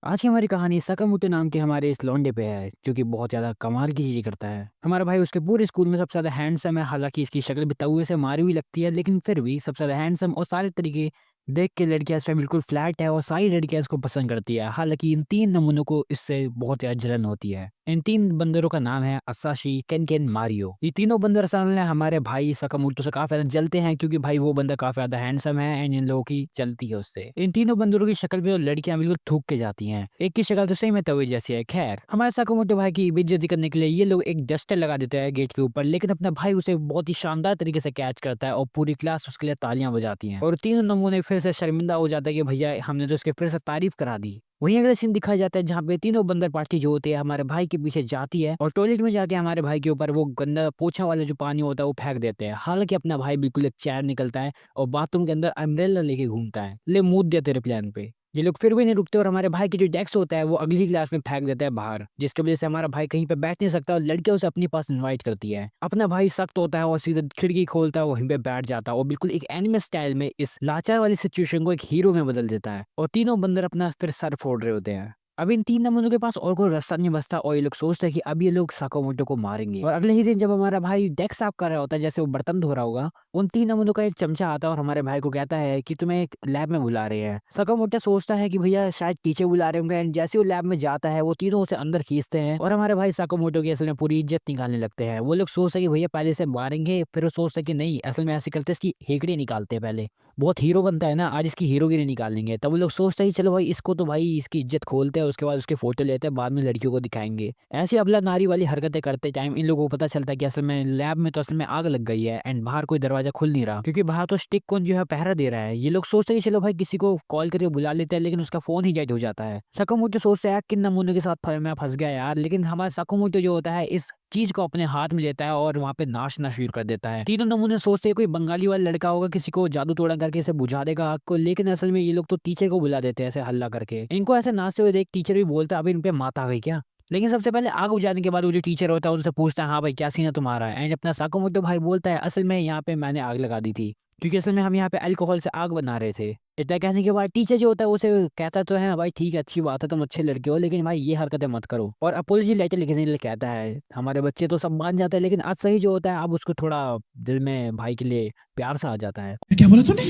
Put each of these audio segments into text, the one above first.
आज की हमारी कहानी सकामोटो नाम के हमारे इस लौंडे पे है जो कि बहुत ज्यादा कमाल की चीजें करता है। हमारा भाई उसके पूरे स्कूल में सबसे ज्यादा हैंडसम है। हालांकि इसकी शक्ल भी तौए से मारी हुई लगती है, लेकिन फिर भी सबसे ज्यादा हैंडसम और सारे तरीके देख के लड़कियां इस पे बिल्कुल फ्लैट है और सारी लड़कियां इसको पसंद करती है। हालांकि इन तीन नमूनों को इससे बहुत ज्यादा जलन होती है। इन तीन बंदरों का नाम है असाशी, केन केन, मारियो। ये तीनों बंदर असल में हमारे भाई सकामोटो से काफी ज्यादा जलते हैं, क्योंकि भाई वो बंदा काफी ज्यादा हैंडसम है एंड इन लोगों की चलती है उससे। इन तीनों बंदरों की शक्ल पे वो लड़कियां बिल्कुल थूक के जाती हैं। एक की शक्ल तो सही में तवे जैसी है। खैर, हमारे सकामोटो भाई की बेइज्जती करने के लिए ये लोग एक डस्टर लगा देते हैं गेट के ऊपर, लेकिन अपना भाई उसे बहुत ही शानदार तरीके से कैच करता है और पूरी क्लास उसके लिए तालियां बजाती हैं। और तीनों नमूने फिर से शर्मिंदा हो जाता है कि भैया हमने तो इसके फिर से तारीफ करा दी। वहीं अगला सीन दिखाया जाता है जहाँ पे तीनों बंदर पार्टी जो होती है हमारे भाई के पीछे जाती है और टॉयलेट में जाके हमारे भाई के ऊपर वो गंदा पोछा वाला जो पानी होता है वो फेंक देते हैं। हालांकि अपना भाई बिल्कुल एक चैर निकलता है और बाथरूम के अंदर अम्ब्रेला लेके घूमता है, ले मूड दिया तेरे प्लान पे। ये लोग फिर भी नहीं रुकते और हमारे भाई की जो डेस्क होता है वो अगली क्लास में फेंक देता है बाहर, जिसकी वजह से हमारा भाई कहीं पे बैठ नहीं सकता और लड़कियां उसे अपने पास इनवाइट करती है। अपना भाई सख्त होता है और सीधे खिड़की खोलता है, वहीं पे बैठ जाता है और बिल्कुल एक एनिमे स्टाइल में इस लाचार वाली सिचुएशन को एक हीरो में बदल देता है। और तीनों बंदर अपना फिर सर फोड़ रहे होते हैं। अब इन तीन नमूनों के पास और कोई रास्ता नहीं बचता और ये लोग सोचते हैं कि अब ये लोग साकामोटो को मारेंगे। और अगले ही दिन जब हमारा भाई डेस्क साफ कर रहा होता है, जैसे वो बर्तन धो रहा होगा, उन तीन नमूनों का एक चमचा आता है और हमारे भाई को कहता है कि तुम्हें एक लैब में बुला रहे हैं। सकामोटो सोचता है कि भैया शायद टीचर बुला रहे होंगे, एंड जैसे वो लैब में जाता है वो तीनों उसे अंदर खींचते हैं और हमारे भाई सकामोटो की असल में पूरी इज्जत निकालने लगते हैं। वो लोग सोचते हैं कि भैया पहले से मारेंगे, फिर वो सोचते हैं कि नहीं, असल में ऐसे करते इसकी हेकड़ी निकालते हैं पहले। बहुत हीरो बनता है ना, आज इसकी हीरोगिरी निकालेंगे। तब वो लोग सोचते ही चलो भाई इसको तो भाई इसकी इज्जत खोलते हैं, उसके बाद उसके फोटो लेते हैं, बाद में लड़कियों को दिखाएंगे। ऐसी अबला नारी वाली हरकतें करते टाइम इन लोगों को पता चलता है कि असल में लैब में तो असल में आग लग गई है एंड बाहर कोई दरवाजा खुल नहीं रहा, क्योंकि बाहर तो स्टिक कौन जो है पहरा दे रहा है। ये लोग सोचते हैं कि चलो भाई किसी को कॉल करके बुला लेते हैं, लेकिन उसका फोन ही डेड हो जाता है। सकामोटो सोचते हैं किन नमूने के साथ मैं फंस गया यार, लेकिन हमारा सकामोटो जो होता है इस चीज को अपने हाथ में लेता है और वहां पे नाचना शुरू कर देता है। तीनों नमूने सोचते हैं कोई बंगाली वाला लड़का होगा, किसी को जादू टोना करके इसे बुझा देगा आग को, लेकिन असल में ये लोग तो टीचर को बुला देते हैं ऐसे हल्ला करके। इनको ऐसे नाचते हुए देख टीचर भी बोलता है अभी इन पे मात आ गई क्या। लेकिन सबसे पहले आग बुझाने के बाद वो जो टीचर होता है उनसे पूछता है हाँ भाई क्या सीन है तुम्हारा, एंड अपना साकुमोटो भाई बोलता है असल में यहाँ पे मैंने आग लगा दी थी, क्योंकि असल में हम यहाँ पे अल्कोहल से आग बना रहे थे। इतना कहने के बाद टीचर जो होता है उसे कहता तो है ना भाई ठीक है अच्छी बात है तुम अच्छे लड़के हो, लेकिन भाई ये हरकतें मत करो, और अपोलॉजी लेटर लिखने के लिए कहता है। हमारे बच्चे तो सब मान जाते हैं, लेकिन आज सही जो होता है अब उसको थोड़ा दिल में भाई के लिए प्यार सा आ जाता है। क्या बोला तूने?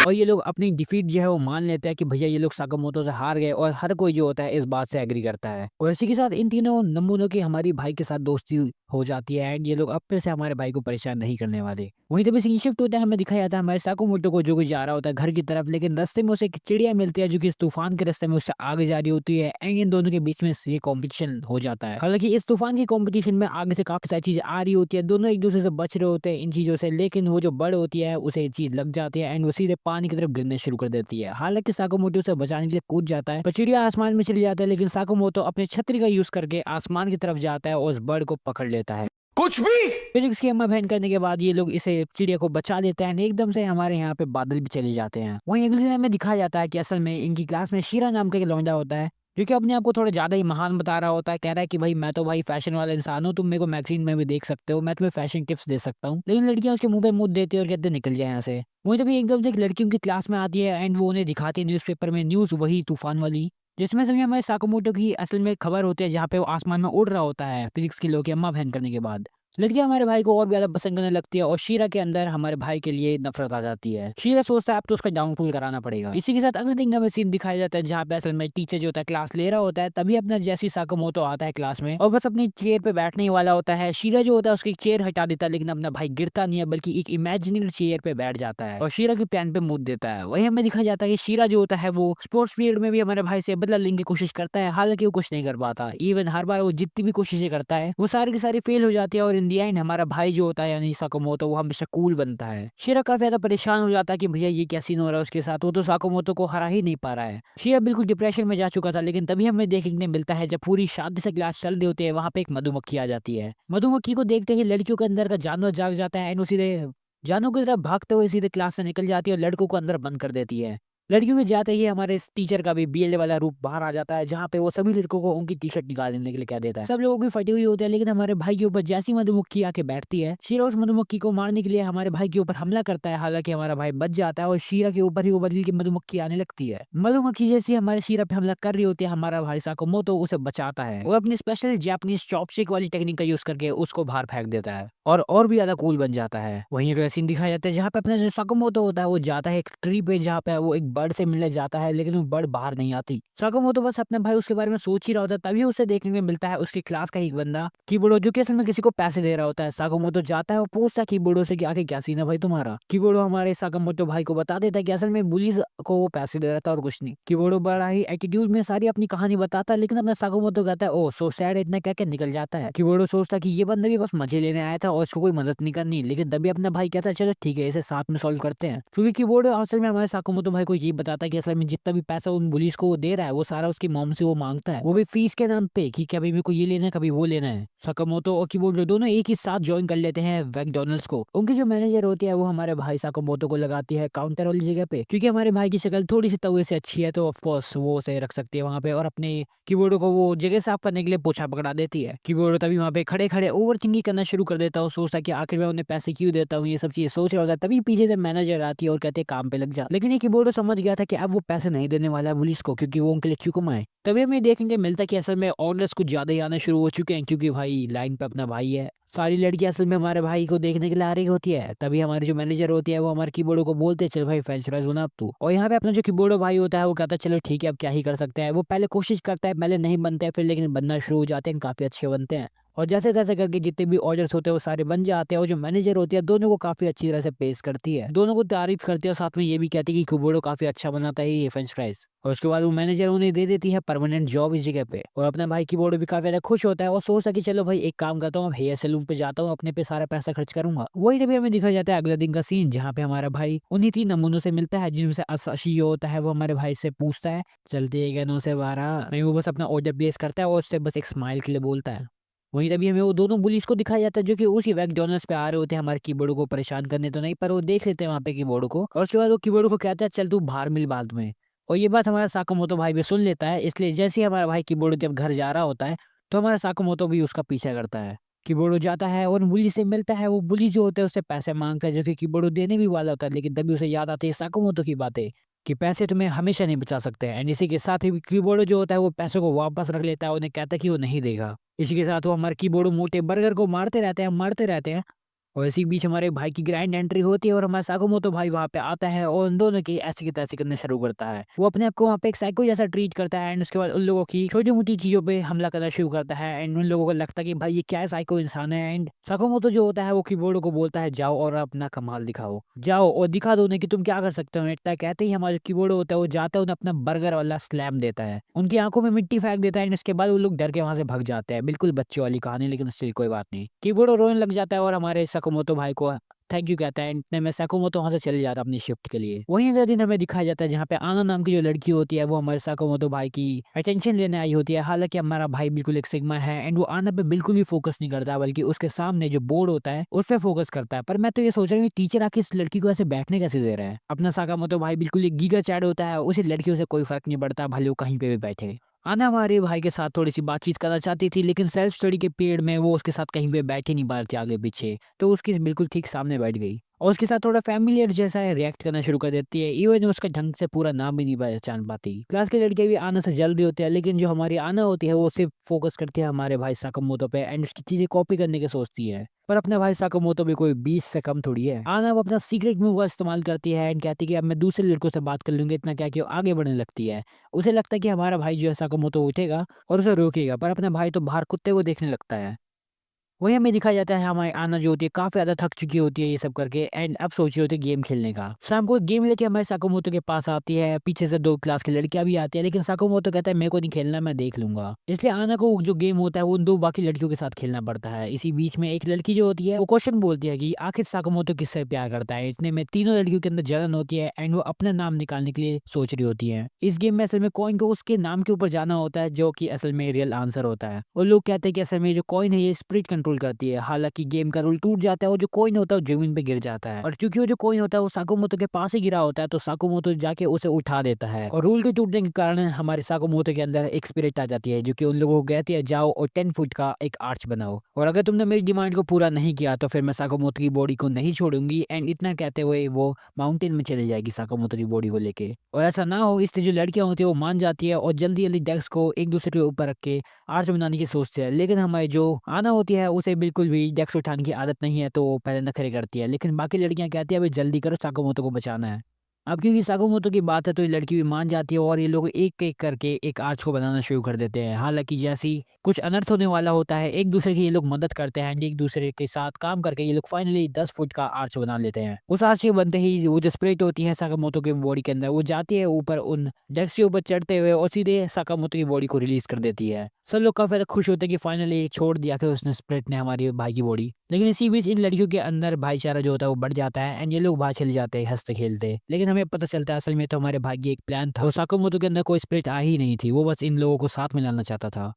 और ये लोग अपनी डिफीट जो है वो मान लेते हैं कि भैया ये लोग साकामोटो से हार गए, और हर कोई जो होता है इस बात से एग्री करता है। और इसी के साथ इन तीनों नमूनों की हमारी भाई के साथ दोस्ती हो जाती है एंड ये लोग अब फिर से हमारे भाई को परेशान नहीं करने वाले। वहीं जब सीन शिफ्ट होता है हमें दिखाया जाता है हमारे साकुमोटो को जो कुछ जा रहा होता है घर की तरफ, लेकिन रास्ते में उसे एक चिड़िया मिलती है जो कि इस तूफान के रास्ते में उससे आगे जा रही होती है एंड इन दोनों के बीच में ये कॉम्पिटिशन हो जाता है। हालांकि इस तूफान की कॉम्पिटिशन में आगे से काफी सारी चीजें आ रही होती है, दोनों एक दूसरे से बच रहे होते हैं इन चीजों से, लेकिन वो जो बड़ होती है उसे ये चीज लग जाती है एंड वो सीधे पानी की तरफ गिरने शुरू कर देती है। हालांकि साकुमोटो उसे बचाने के लिए कूद जाता है पर चिड़िया आसमान में चली जाता है, लेकिन साकुमोटो अपने छतरी का यूज करके आसमान की तरफ जाता है और उस बर्ड को पकड़ लेता है। कुछ भी। फिजिक्स की अम्मा बहन करने के बाद ये लोग इसे चिड़िया को बचा लेते हैं। एकदम से हमारे यहाँ पे बादल भी चले जाते हैं। वहीं अगले दिन हमें दिखाया जाता है कि असल में इनकी क्लास में शीरा नाम का एक लौंडा होता है जो कि अपने आप को थोड़ा ज्यादा ही महान बता रहा होता है। कह रहा है कि भाई मैं तो भाई फैशन वाला इंसान हूँ, तुम मेरे को मैगजीन में भी देख सकते हो, मैं तुम्हें फैशन टिप्स दे सकता हूँ। लेकिन लड़कियां उसके मुंह पे मुंह देती है और कहते निकल जाए यहाँ से। वहीं तभी एकदम से एक लड़की उनकी क्लास में आती है एंड वो उन्हें दिखाती है न्यूज़पेपर में न्यूज वही तूफान वाली, जिसमें असल में हमारे साकुमोटो की असल में खबर होती है जहाँ पे वो आसमान में उड़ रहा होता है फिजिक्स की लो की अम्मा बहन करने के बाद। लड़कियां हमारे भाई को और भी ज्यादा पसंद करने लगती है और शीरा के अंदर हमारे भाई के लिए नफरत आ जाती है। शीरा सोचता है अब तो उसका डाउनफॉल कराना पड़ेगा। इसी के साथ अगले दिन हमें सीन दिखाया जाता है जहाँ पे असल में टीचर जो होता है क्लास ले रहा होता है, तभी अपना जैसी साकामोटो आता है क्लास में और बस अपनी चेयर पे बैठने ही वाला होता है। शीरा जो होता है उसकी चेयर हटा देता है, लेकिन अपना भाई गिरता नहीं है बल्कि एक इमेजिनरी चेयर पे बैठ जाता है और शीरा के पैन पे मुंह देता है। वही हमें दिखाया जाता है कि शीरा जो होता है वो स्पोर्ट्स पीरियड में भी हमारे भाई से बदला लेने की कोशिश करता है, हालांकि वो कुछ नहीं कर पाता। इवन हर बार वो जितनी भी कोशिशें करता है वो सारी की सारी फेल हो जाती है और इन दी एंड हमारा भाई जो होता है यानी साकामोटो वो हमेशा कूल बनता है। शीरा काफी ज्यादा परेशान हो जाता है कि भैया ये क्या सीन हो रहा है उसके साथ, वो तो साकामोटो को हरा ही नहीं पा रहा है। शीरा बिल्कुल डिप्रेशन में जा चुका था, लेकिन तभी हमें देखने मिलता है जब पूरी शांति से क्लास चल रही होती है वहां पे एक मधुमक्खी आ जाती है। मधुमक्खी को देखते ही लड़कियों के अंदर का जानवर जाग जाता है एंड वो सीधे जानों की तरफ भागते हुए सीधे क्लास से निकल जाती है और लड़कों को अंदर बंद कर देती है। लड़कियों के जाते ही हमारे इस टीचर का भी बीएलए वाला रूप बाहर आ जाता है, जहाँ पे वो सभी लड़कों को उनकी टी शर्ट निकालने के लिए कह देता है। सब लोगों की फटी हुई होती है, लेकिन हमारे भाई के ऊपर जैसी मधुमक्खी आके बैठती है, शीरा उस मधुमक्खी को मारने के लिए हमारे भाई के ऊपर हमला करता है। हालांकि हमारा भाई बच जाता है और शीरा के ऊपर ही वो बदल की मधुमक्खी आने लगती है। मधुमक्खी जैसी हमारे शीरा पे हमला कर रही होती है, हमारा भाई साकुमोतो उसे बचाता है। वो अपनी स्पेशल जापानीज चॉपस्टिक वाली टेक्निक का यूज करके उसको बाहर फेंक देता है और भी ज्यादा कूल बन जाता है। वहीं अगला सीन दिखाया जाता है जहाँ पे अपना जो साकुमोतो होता है वो जाता है एक ट्री पे, जहाँ पे वो एक बर्ड से मिलने जाता है, लेकिन वो बर्ड बाहर नहीं आती। साकुमोतो बस अपने भाई उसके बारे में सोच ही रहा होता है, तभी उसे देखने में मिलता है उसकी क्लास का एक बंदा कीबोर्डो, जो कि असल में किसी को पैसे दे रहा होता है। साकुमोतो जाता है और पूछता है कीबोर्डो से कि आगे क्या सीन है भाई तुम्हारा। कीबोर्डो हमारे साकुमोतो भाई को बता देता है कि असल में बुलीज को वो पैसे दे रहा था और कुछ नहीं। कीबोर्डो बड़ा ही एटीट्यूड में सारी अपनी कहानी बताता है, लेकिन अपना साकुमोतो कहता है ओ सो सैड, इतना कह के निकल जाता है। कीबोर्डो सोचता है कि ये बंदा भी बस मजे लेने आया था और उसको कोई मदद नहीं करनी, लेकिन तभी अपना भाई कहता है चलो ठीक है इसे साथ में सॉल्व करते हैं। क्योंकि कीबोर्डो असल में हमारे साकुमोतो भाई को ये बताता है कि असल में जितना भी पैसा उन बुलीज को वो दे रहा है वो सारा उसकी मॉम से वो मांगता है, वो भी फीस के नाम पे कि कभी मेरे को ये लेना है कभी वो लेना है। साकुमोतो और कीबोर्डो दोनों एक ही साथ ज्वाइन कर लेते हैं मैकडॉनल्ड्स को। उनकी जो मैनेजर होती है वो हमारे भाई साकुमोतो को लगाती है काउंटर वाली जगह पे, क्योंकि हमारे भाई की शक्ल थोड़ी सी तवे से अच्छी है, तो ऑफ कोर्स वो उसे रख सकती है वहां पे, और अपने कीबोर्ड को वो जगह साफ करने के लिए पोछा पकड़ा देती है। कीबोर्ड तभी वहां पे खड़े खड़े ओवर थिंकिंग करना शुरू कर देता हूँ, सोचता कि आखिर मैं उन्हें पैसे क्यों देता हूँ, ये सब चीजें सोच रहा होता है। तभी पीछे से मैनेजर आती है और कहते हैं काम पे लग जा, लेकिन ये कीबोर्ड समझ गया था कि अब वो पैसे नहीं देने वाला है पुलिस को, क्योंकि वो उनके लिए क्यों कमाए। तभी हमें देखने को मिलता है कि असल में ऑर्डर्स कुछ ज्यादा ही आने शुरू हो चुके हैं, क्योंकि भाई लाइन पे अपना भाई है। सारी लड़कियां असल में हमारे भाई को देखने के लिए आ रही होती है। तभी हमारी जो मैनेजर होती है वो हमारे कीबोर्ड को बोलते हैं चल भाई फ्रेंच फ्राइज बना अब तू। और यहाँ पे अपना जो कीबोर्ड भाई होता है वो कहता है चलो ठीक है अब क्या ही कर सकते हैं। वो पहले कोशिश करता है, पहले नहीं बनते हैं, फिर लेकिन बनना शुरू हो जाते हैं, काफी अच्छे बनते हैं। और जैसे तैसे करके जितने भी ऑर्डर्स होते हैं वो सारे बन जाते हैं। और जो मैनेजर होती है दोनों को काफी अच्छी तरह से पेश करती है, दोनों को तारीफ करती है और साथ में ये भी कहती है कि कीबोर्ड काफी अच्छा बनाता है ये फ्रेंच फ्राइज। और उसके बाद वो मैनेजर उन्हें दे देती है परमानेंट जॉब इस जगह पे। और अपना भाई कीबोर्ड भी काफी ज्यादा खुश होता है और सोचता है कि चलो भाई एक काम करता हूँ, हेयर सैलून पे जाता हूँ, अपने पे सारा पैसा खर्च करूंगा। वही तभी हमें दिखा जाता है अगले दिन का सीन, जहाँ पे हमारा भाई उन्हीं 3 नमूनों से मिलता है, जिनमें से असाशी होता है वो हमारे भाई से पूछता है चलते हैं 9 से 12 नहीं, वो बस अपना ऑर्डर प्लेस करता है और उससे बस एक स्माइल के लिए बोलता है। वहीं तभी हमें वो दोनों पुलिस को दिखाया जाता है जो कि उसी मैकडॉनल्ड्स पे आ रहे होते हैं हमारे कीबोर्ड को परेशान करने, तो नहीं पर वो देख लेते हैं वहाँ पे कीबोर्ड को, और उसके बाद वो कीबोर्ड को कहता है चल तू बाहर मिल बाद में। और ये बात हमारा साकुमोतो भाई भी सुन लेता है, इसलिए जैसे ही हमारा भाई कीबोर्ड जब घर जा रहा होता है तो हमारा साकुमोतो भी उसका पीछा करता है। कीबोर्ड जाता है और बुली से मिलता है। वो बुली जो होता है उससे पैसे मांगता है, जो कि कीबोर्ड देने भी वाला होता है, लेकिन तभी उसे याद आती है साकुमोतो की बातें कि पैसे तुम्हें हमेशा नहीं बचा सकते हैं। एंड इसी के साथ ही कीबोर्ड जो होता है वो पैसों को वापस रख लेता है, उन्हें कहता है कि वो नहीं देगा। इसी के साथ वो हमारे कीबोर्ड मोटे बर्गर को मारते रहते हैं। और इसी बीच हमारे भाई की ग्रैंड एंट्री होती है और हमारा साकुमोतो भाई वहाँ पे आता है और उन दोनों की ऐसी की तैसी करने शुरू करता है। वो अपने आप को वहाँ पे एक साइको जैसा ट्रीट करता है, एंड उसके बाद उन लोगों की छोटी मोटी चीजों पे हमला करना शुरू करता है। एंड उन लोगों को लगता है कि भाई ये क्या साइको इंसान है। एंड साकुमोतो जो होता है वो कीबोर्ड को बोलता है जाओ और अपना कमाल दिखाओ, जाओ और दिखा दो उन्हें कि तुम क्या कर सकते हो। इतना कहते ही हमारे कीबोर्ड होता है वो जाता है उन्हें अपना बर्गर वाला स्लैम देता है, उनकी आंखों में मिट्टी फेंक देता है। एंड उसके बाद वो लोग डर के वहां से भाग जाते हैं। बिल्कुल बच्चे वाली कहानी, लेकिन स्टिल कोई बात नहीं। कीबोर्ड रोने लग जाता है और हमारे साकुमोतो भाई को थैंक यू कहता है। इतने में साकुमोतो वहां से चले जाता है अपनी शिफ्ट के लिए। वहीं अगले दिन हमें दिखाया जाता है जहाँ पे आना नाम की जो लड़की होती है वो हमारे साकुमोतो भाई की अटेंशन लेने आई होती है। हालांकि हमारा भाई बिल्कुल एक सिग्मा है एंड वो आना पे बिल्कुल भी फोकस नहीं करता, बल्कि उसके सामने जो बोर्ड होता है उस पर फोकस करता है। पर मैं तो ये सोच रहा हूँ टीचर आके इस लड़की को ऐसे बैठने कैसे दे रहा है। अपना साकुमोतो भाई बिल्कुल एक गीगा चैड होता है, उसी लड़कियों से कोई फर्क नहीं पड़ता भले वो कहीं पे भी बैठे। आना हमारे भाई के साथ थोड़ी सी बातचीत करना चाहती थी, लेकिन सेल्फ स्टडी के पीरियड में वो उसके साथ कहीं पे बैठ ही नहीं पा रही थी आगे पीछे, तो उसकी बिल्कुल ठीक सामने बैठ गई और उसके साथ थोड़ा फैमिलियर जैसा है रिएक्ट करना शुरू कर देती है। इवन उसका ढंग से पूरा नाम भी नहीं पहचान पाती। क्लास की लड़कियां भी आना से जल रही होती है, लेकिन जो हमारी आना होती है वो सिर्फ फोकस करती है हमारे भाई साकामोतो पे एंड उसकी चीजें कॉपी करने की सोचती है। पर अपने भाई साकामोतो भी कोई 20 से कम थोड़ी है। आना वो अपना सीक्रेट मूव का इस्तेमाल करती है एंड कहती है कि अब मैं दूसरे लड़कों से बात कर लूंगी, इतना क्या कि वो आगे बढ़ने लगती है। उसे लगता है कि हमारा भाई जो है साकामोतो उठेगा और उसे रोकेगा, पर अपना भाई तो बाहर कुत्ते को देखने लगता है। वही हमें दिखाया जाता है हमारी आना जो होती है काफी ज्यादा थक चुकी होती है ये सब करके, एंड अब सोच रही होती है गेम खेलने का। शाम को गेम लेके हमारे साकुमोतो के पास आती है, पीछे से 2 क्लास की लड़कियां भी आती है, लेकिन साकुमोतो कहता है मेरे को नहीं खेलना, मैं देख लूंगा। इसलिए आना को जो गेम होता है वो उन 2 बाकी लड़कियों के साथ खेलना पड़ता है। इसी बीच में एक लड़की जो होती है वो क्वेश्चन बोलती है कि आखिर साकुमोतो किससे प्यार करता है। इतने में तीनों लड़कियों के अंदर जलन होती है एंड वो अपना नाम निकालने के लिए सोच रही होती है। इस गेम में असल में कॉइन को उसके नाम के ऊपर जाना होता है, जो कि असल में रियल आंसर होता है। और लोग कहते हैं कि असल में जो कॉइन है ये स्पिरिट कंट्रोल कंट्रोल करती है। हालांकि गेम का रूल टूट जाता है और जो कॉइन होता है वो जमीन पे गिर जाता है, और क्योंकि वो जो कॉइन होता है वो साकुमोतो के पास ही गिरा होता है, तो साकुमोतो जाके उसे उठा देता है, और रूल के टूटने के कारण हमारे साकुमोतो के अंदर एक स्पिरिट आ जाती है जो कि उन लोगों को कहती है जाओ और 10 फुट का एक आर्च बनाओ, और अगर तुमने मेरी डिमांड को पूरा नहीं किया तो फिर मैं साकुमोतो की बॉडी को नहीं छोड़ूंगी। एंड इतना कहते हुए वो माउंटेन में चले जाएगी साकुमोतो की बॉडी को लेके। और ऐसा ना हो इसलिए जो लड़कियां होती है वो मान जाती है और जल्दी जल्दी डेस्क को एक दूसरे के ऊपर रख के आर्च बनाने की सोचते हैं। लेकिन हमारी जो आना होती है उसे बिल्कुल भी डेस्क उठाने की आदत नहीं है, तो वो पहले नखरे करती है। लेकिन बाकी लड़कियां कहती है भाई जल्दी करो, साकुमोतो को बचाना है। अब क्योंकि साकुमोतो की बात है तो ये लड़की भी मान जाती है और ये लोग एक एक करके एक आर्च को बनाना शुरू कर देते हैं। हालांकि जैसी कुछ अनर्थ होने वाला होता है एक दूसरे की ये लोग मदद करते हैं, एक दूसरे के साथ काम करके ये लोग फाइनली 10 फुट का आर्च बना लेते हैं। उस आर्च के बनते ही वो जो स्पिरिट होती है साकामोतो के बॉडी के अंदर वो जाती है ऊपर उन डेस्क के ऊपर चढ़ते हुए और सीधे साकामोतो की बॉडी को रिलीज कर देती है। सब लोग काफी ज्यादा खुश होते हैं कि फाइनली छोड़ दिया कि उसने स्पिरिट ने हमारे भाई की बॉडी। लेकिन इसी बीच इन लड़कियों के अंदर भाईचारा जो होता है वो बढ़ जाता है एंड ये लोग बाहर चले जाते हैं हंसते खेलते। लेकिन हमें पता चलता है असल में तो हमारे भाई की एक प्लान था, साकामोतो के अंदर कोई स्पिरिट आ ही नहीं थी, वो बस इन लोगों को साथ में लाना चाहता था।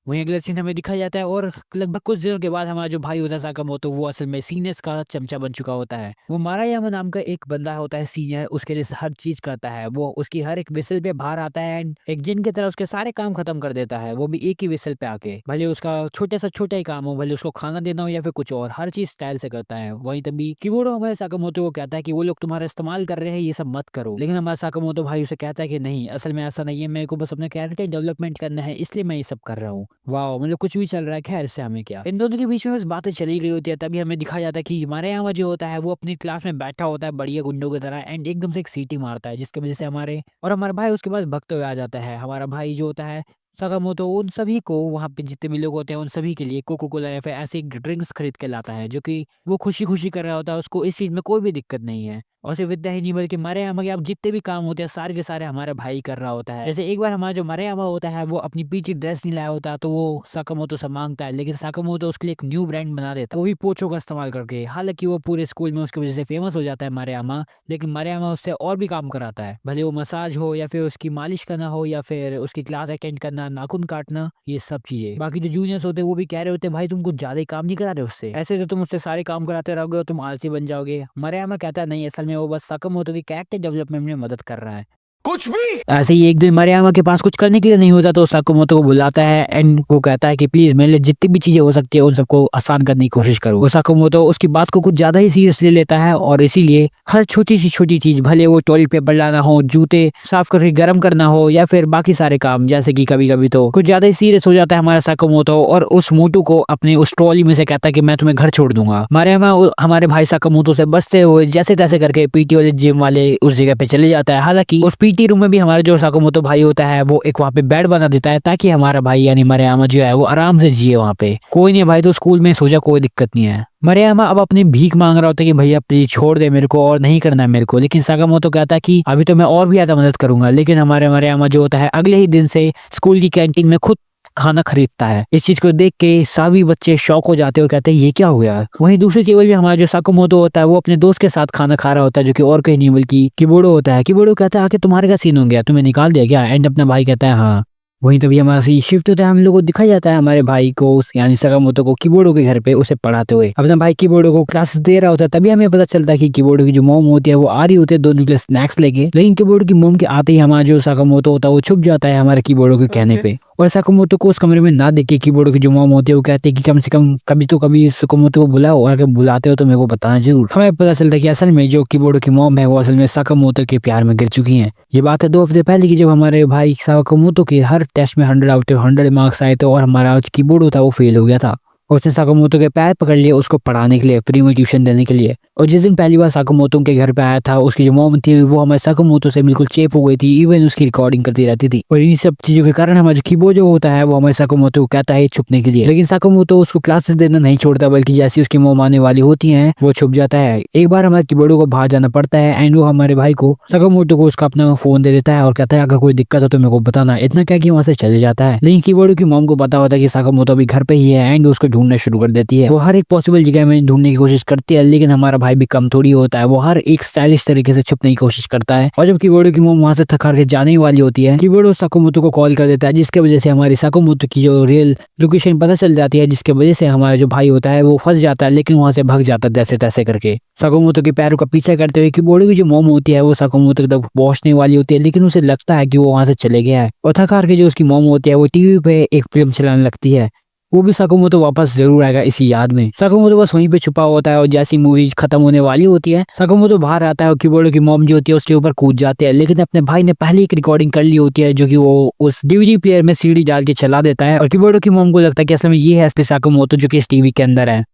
वहीं अगला सीन हमें दिखाया जाता है और लगभग कुछ दिनों के बाद हमारा जो भाई होता है साकामोतो वो असल में सीनियर्स का चमचा बन चुका होता है। वो मारायामा नाम का एक बंदा होता है सीनियर, उसके लिए हर चीज करता है, वो उसकी हर एक विसल पे बाहर आता है एंड एक जिन की तरह उसके सारे काम खत्म कर देता है, वो भी एक ही विसल पे आके। भले उसका छोटे सा छोटा ही काम हो, भले उसको खाना देना हो या फिर कुछ और, हर चीज स्टाइल से करता है। वहीं तभी कीबोर्डो हमारे साकामोतो को कहता है कि वो लोग तुम्हारा इस्तेमाल कर रहे हैं, ये सब मत करो। लेकिन हमारा साकामोतो भाई उसे कहता है कि नहीं, असल में ऐसा नहीं है, मेरे को बस अपने कैरेक्टर डेवलपमेंट करना है इसलिए मैं ये सब कर रहा हूँ। वाह, मतलब कुछ भी चल रहा है, खैर इससे हमें क्या। इन दोनों के बीच में बस बातें चली रही होती है, तभी हमें दिखाया जाता है कि हमारे यहाँ जो होता है वो अपनी क्लास में बैठा होता है बढ़िया गुंडों की तरह एंड एकदम से एक सीटी मारता है, जिसकी वजह से हमारा भाई उसके पास भगते हुए आ जाता है। हमारा भाई जो होता है साकामोतो उन सभी को, वहाँ पे जितने भी लोग होते हैं उन सभी के लिए कोको कोला या फिर ऐसे ड्रिंक्स खरीद के लाता है, जो कि वो खुशी खुशी कर रहा होता है, उसको इस चीज में कोई भी दिक्कत नहीं है। और सिर्फ इतना ही नहीं बल्कि मारेयामा के अब जितने भी काम होते हैं सारे के सारे हमारा भाई कर रहा होता है। जैसे एक बार हमारा जो मारेयामा होता है वो अपनी पीची ड्रेस नहीं लाया होता, तो वो साकामोतो से मांगता है, लेकिन साकामोतो उसके लिए एक न्यू ब्रांड बना देता है, वो भी पोचो का इस्तेमाल करके। हालांकि वो पूरे स्कूल में उसकी वजह से फेमस हो जाता है मारेयामा, लेकिन मारेयामा उससे और भी काम कराता है, भले वो मसाज हो या फिर उसकी मालिश करना हो या फिर उसकी क्लास अटेंड करना, नाखून काटना, ये सब चीजें। बाकी जो जूनियर्स होते हैं वो भी कह रहे होते हैं भाई तुम कुछ ज्यादा ही काम नहीं करा रहे उससे, ऐसे तो तुम उससे सारे काम कराते रहोगे और तुम आलसी बन जाओगे। मारेयामा कहता है नहीं, असल में वो बस साकामोतो की कैरेक्टर डेवलपमेंट में मदद कर रहा है। कुछ भी ऐसे ही एक दिन मारेयामा के पास कुछ करने के लिए नहीं होता तो साकुमोतो को बुलाता है एंड वो कहता है कि प्लीज मेरे लिए जितनी भी चीजें हो सकती है उन सबको आसान करने की कोशिश करो। वो साकुमोतो उसकी बात को कुछ ज्यादा ही सीरियस ले लेता है और इसीलिए हर छोटी सी छोटी चीज, भले वो टॉयलेट पेपर लाना हो, जूते साफ करके गर्म करना हो या फिर बाकी सारे काम, जैसे कि कभी कभी तो कुछ ज्यादा ही सीरियस हो जाता है हमारा साकुमोतो और उस मोटू को अपने उस ट्रॉली में से कहता है कि मैं तुम्हें घर छोड़ दूंगा। मारेयामा हमारे भाई साकुमोतो से बचते हुए जैसे तैसे करके पीटी वाले जिम वाले उस जगह पे चले जाता है। हालांकि उस पीटी रूम में भी हमारा जो साकुमोतो भाई होता है वो एक वहाँ पे बेड बना देता है ताकि हमारा भाई यानी मारेयामा जो है वो आराम से जिए वहाँ पे। कोई नहीं भाई, तो स्कूल में सो जा, कोई दिक्कत नहीं है। मारेयामा अब अपनी भीख मांग रहा होता है कि भैया प्लीज छोड़ दे मेरे को और नहीं करना है मेरे को, लेकिन साकामोतो कहता है कि अभी तो मैं और भी ज्यादा मदद करूंगा। लेकिन हमारे मारेयामा जो होता है अगले ही दिन से स्कूल की कैंटीन में खुद खाना खरीदता है। इस चीज को देख के सभी बच्चे शौक हो जाते हैं और कहते हैं ये क्या हो गया। वहीं दूसरी टेबल पे हमारा जो साकुमोतो होता है वो अपने दोस्त के साथ खाना खा रहा होता है, जो कि और कहीं नहीं बल्कि कीबोर्डो होता है। कीबोर्डो कहता है आके तुम्हारे का सीन हो गया, तुम्हें निकाल दिया क्या? एंड अपना भाई कहता है हाँ। वहीं तभी हमारा शिफ्ट होता है, हम लोग को दिखाया जाता है हमारे भाई को यानी साकामोतो को कीबोर्डो के घर पे उसे पढ़ाते हुए। अपना भाई कीबोर्डो को क्लासेस दे रहा होता है, तभी हमें पता चलता है कि कीबोर्डो की जो मॉम होती है वो आ रही होती है दोनों के लिए स्नैक्स लेके। लेकिन कीबोर्डो की मॉम के आते ही हमारा जो साकामोतो होता है वो छुप जाता है हमारे कीबोर्डो के कहने पे। और साकुमोतो को उस कमरे में ना देख के कीबोर्डो की जो मॉम होती है वो कहती है कि कम से कम कभी तो कभी साकुमोतो को बुलाओ और अगर बुलाते हो तो मेरे को बताना जरूर। हमें पता चलता है कि असल में जो कीबोर्डो की मॉम है वो असल में साकुमोतो के प्यार में गिर चुकी हैं। ये बात है 2 हफ्ते पहले की, जब हमारे भाई साकुमोतो के हर टेस्ट में 100 आउट ऑफ 100 मार्क्स आए थे और हमारा कीबोर्डो था वो फेल हो गया था। उसने साकुमोतो के पैर पकड़ लिए उसको पढ़ाने के लिए, फ्री में ट्यूशन देने के लिए। और जिस दिन पहली बार साकुमोतो के घर पे आया था उसकी जो मॉम थी वो हमारे साकुमोतो से बिल्कुल चेप हो गई थी, इवन उसकी रिकॉर्डिंग करती रहती थी। और इन सब चीजों के कारण हमारा कीबोर्ड जो होता है वो हमारे साकुमोतो को कहता है छुपने के लिए, लेकिन साकुमोतो उसको क्लासेस देना नहीं छोड़ता, बल्कि जैसी उसकी मॉम आने वाली होती है वो छुप जाता है। एक बार हमारे कीबोर्डो को बाहर जाना पड़ता है एंड वो हमारे भाई को साकुमोतो को उसका अपना फोन दे देता है और कहता है अगर कोई दिक्कत हो तो मेरे को बताना। इतना क्या कि वहां से चले जाता है। लेकिन कीबोर्डो की मॉम को पता होता है कि साकुमोतो अभी घर पे ही है एंड उसको ढूंढना शुरू कर देती है। वो हर एक पॉसिबल जगह में ढूंढने की कोशिश करती है, लेकिन हमारा भाई भी कम थोड़ी होता है। वो हर एक स्टाइलिश तरीके से छुपने की कोशिश करता है। और जब कीबोर्डो की मोम वहां से थक हार के जाने ही वाली होती है, कीबोर्डो साकुमोटो को कॉल कर देता है, जिसके वजह से हमारी साकुमोटो की जो रियल लोकेशन पता चल जाती है, जिसके वजह से हमारा जो भाई होता है वो फंस जाता है, लेकिन वहां से भाग जाता है जैसे तैसे करके। साकुमोटो के पैरों का पीछा करते हुए कीबोर्डो की जो मोम होती है वो साकुमोटो तक पहुंचने वाली होती है, लेकिन उसे लगता है कि वो वहां से चले गया है। और थक हार के जो उसकी मोम होती है वो टीवी पे एक फिल्म चलाने लगती है। वो भी साकुमोटो वापस जरूर आएगा इसी याद में। साकुमोटो बस वहीं पे छुपा होता है और जैसी मूवी खत्म होने वाली होती है, साकुमोटो बाहर आता है और कीबोर्डो की मॉम जो होती है उसके ऊपर कूद जाते हैं, लेकिन अपने भाई ने पहले एक रिकॉर्डिंग कर ली होती है जो कि वो उस डीवीडी प्लेयर में सीडी डाल के चला देता है। और कीबोर्डो की मॉम को लगता है कि असल में ये है असली साकुमोटो जो कि इस टीवी के अंदर है,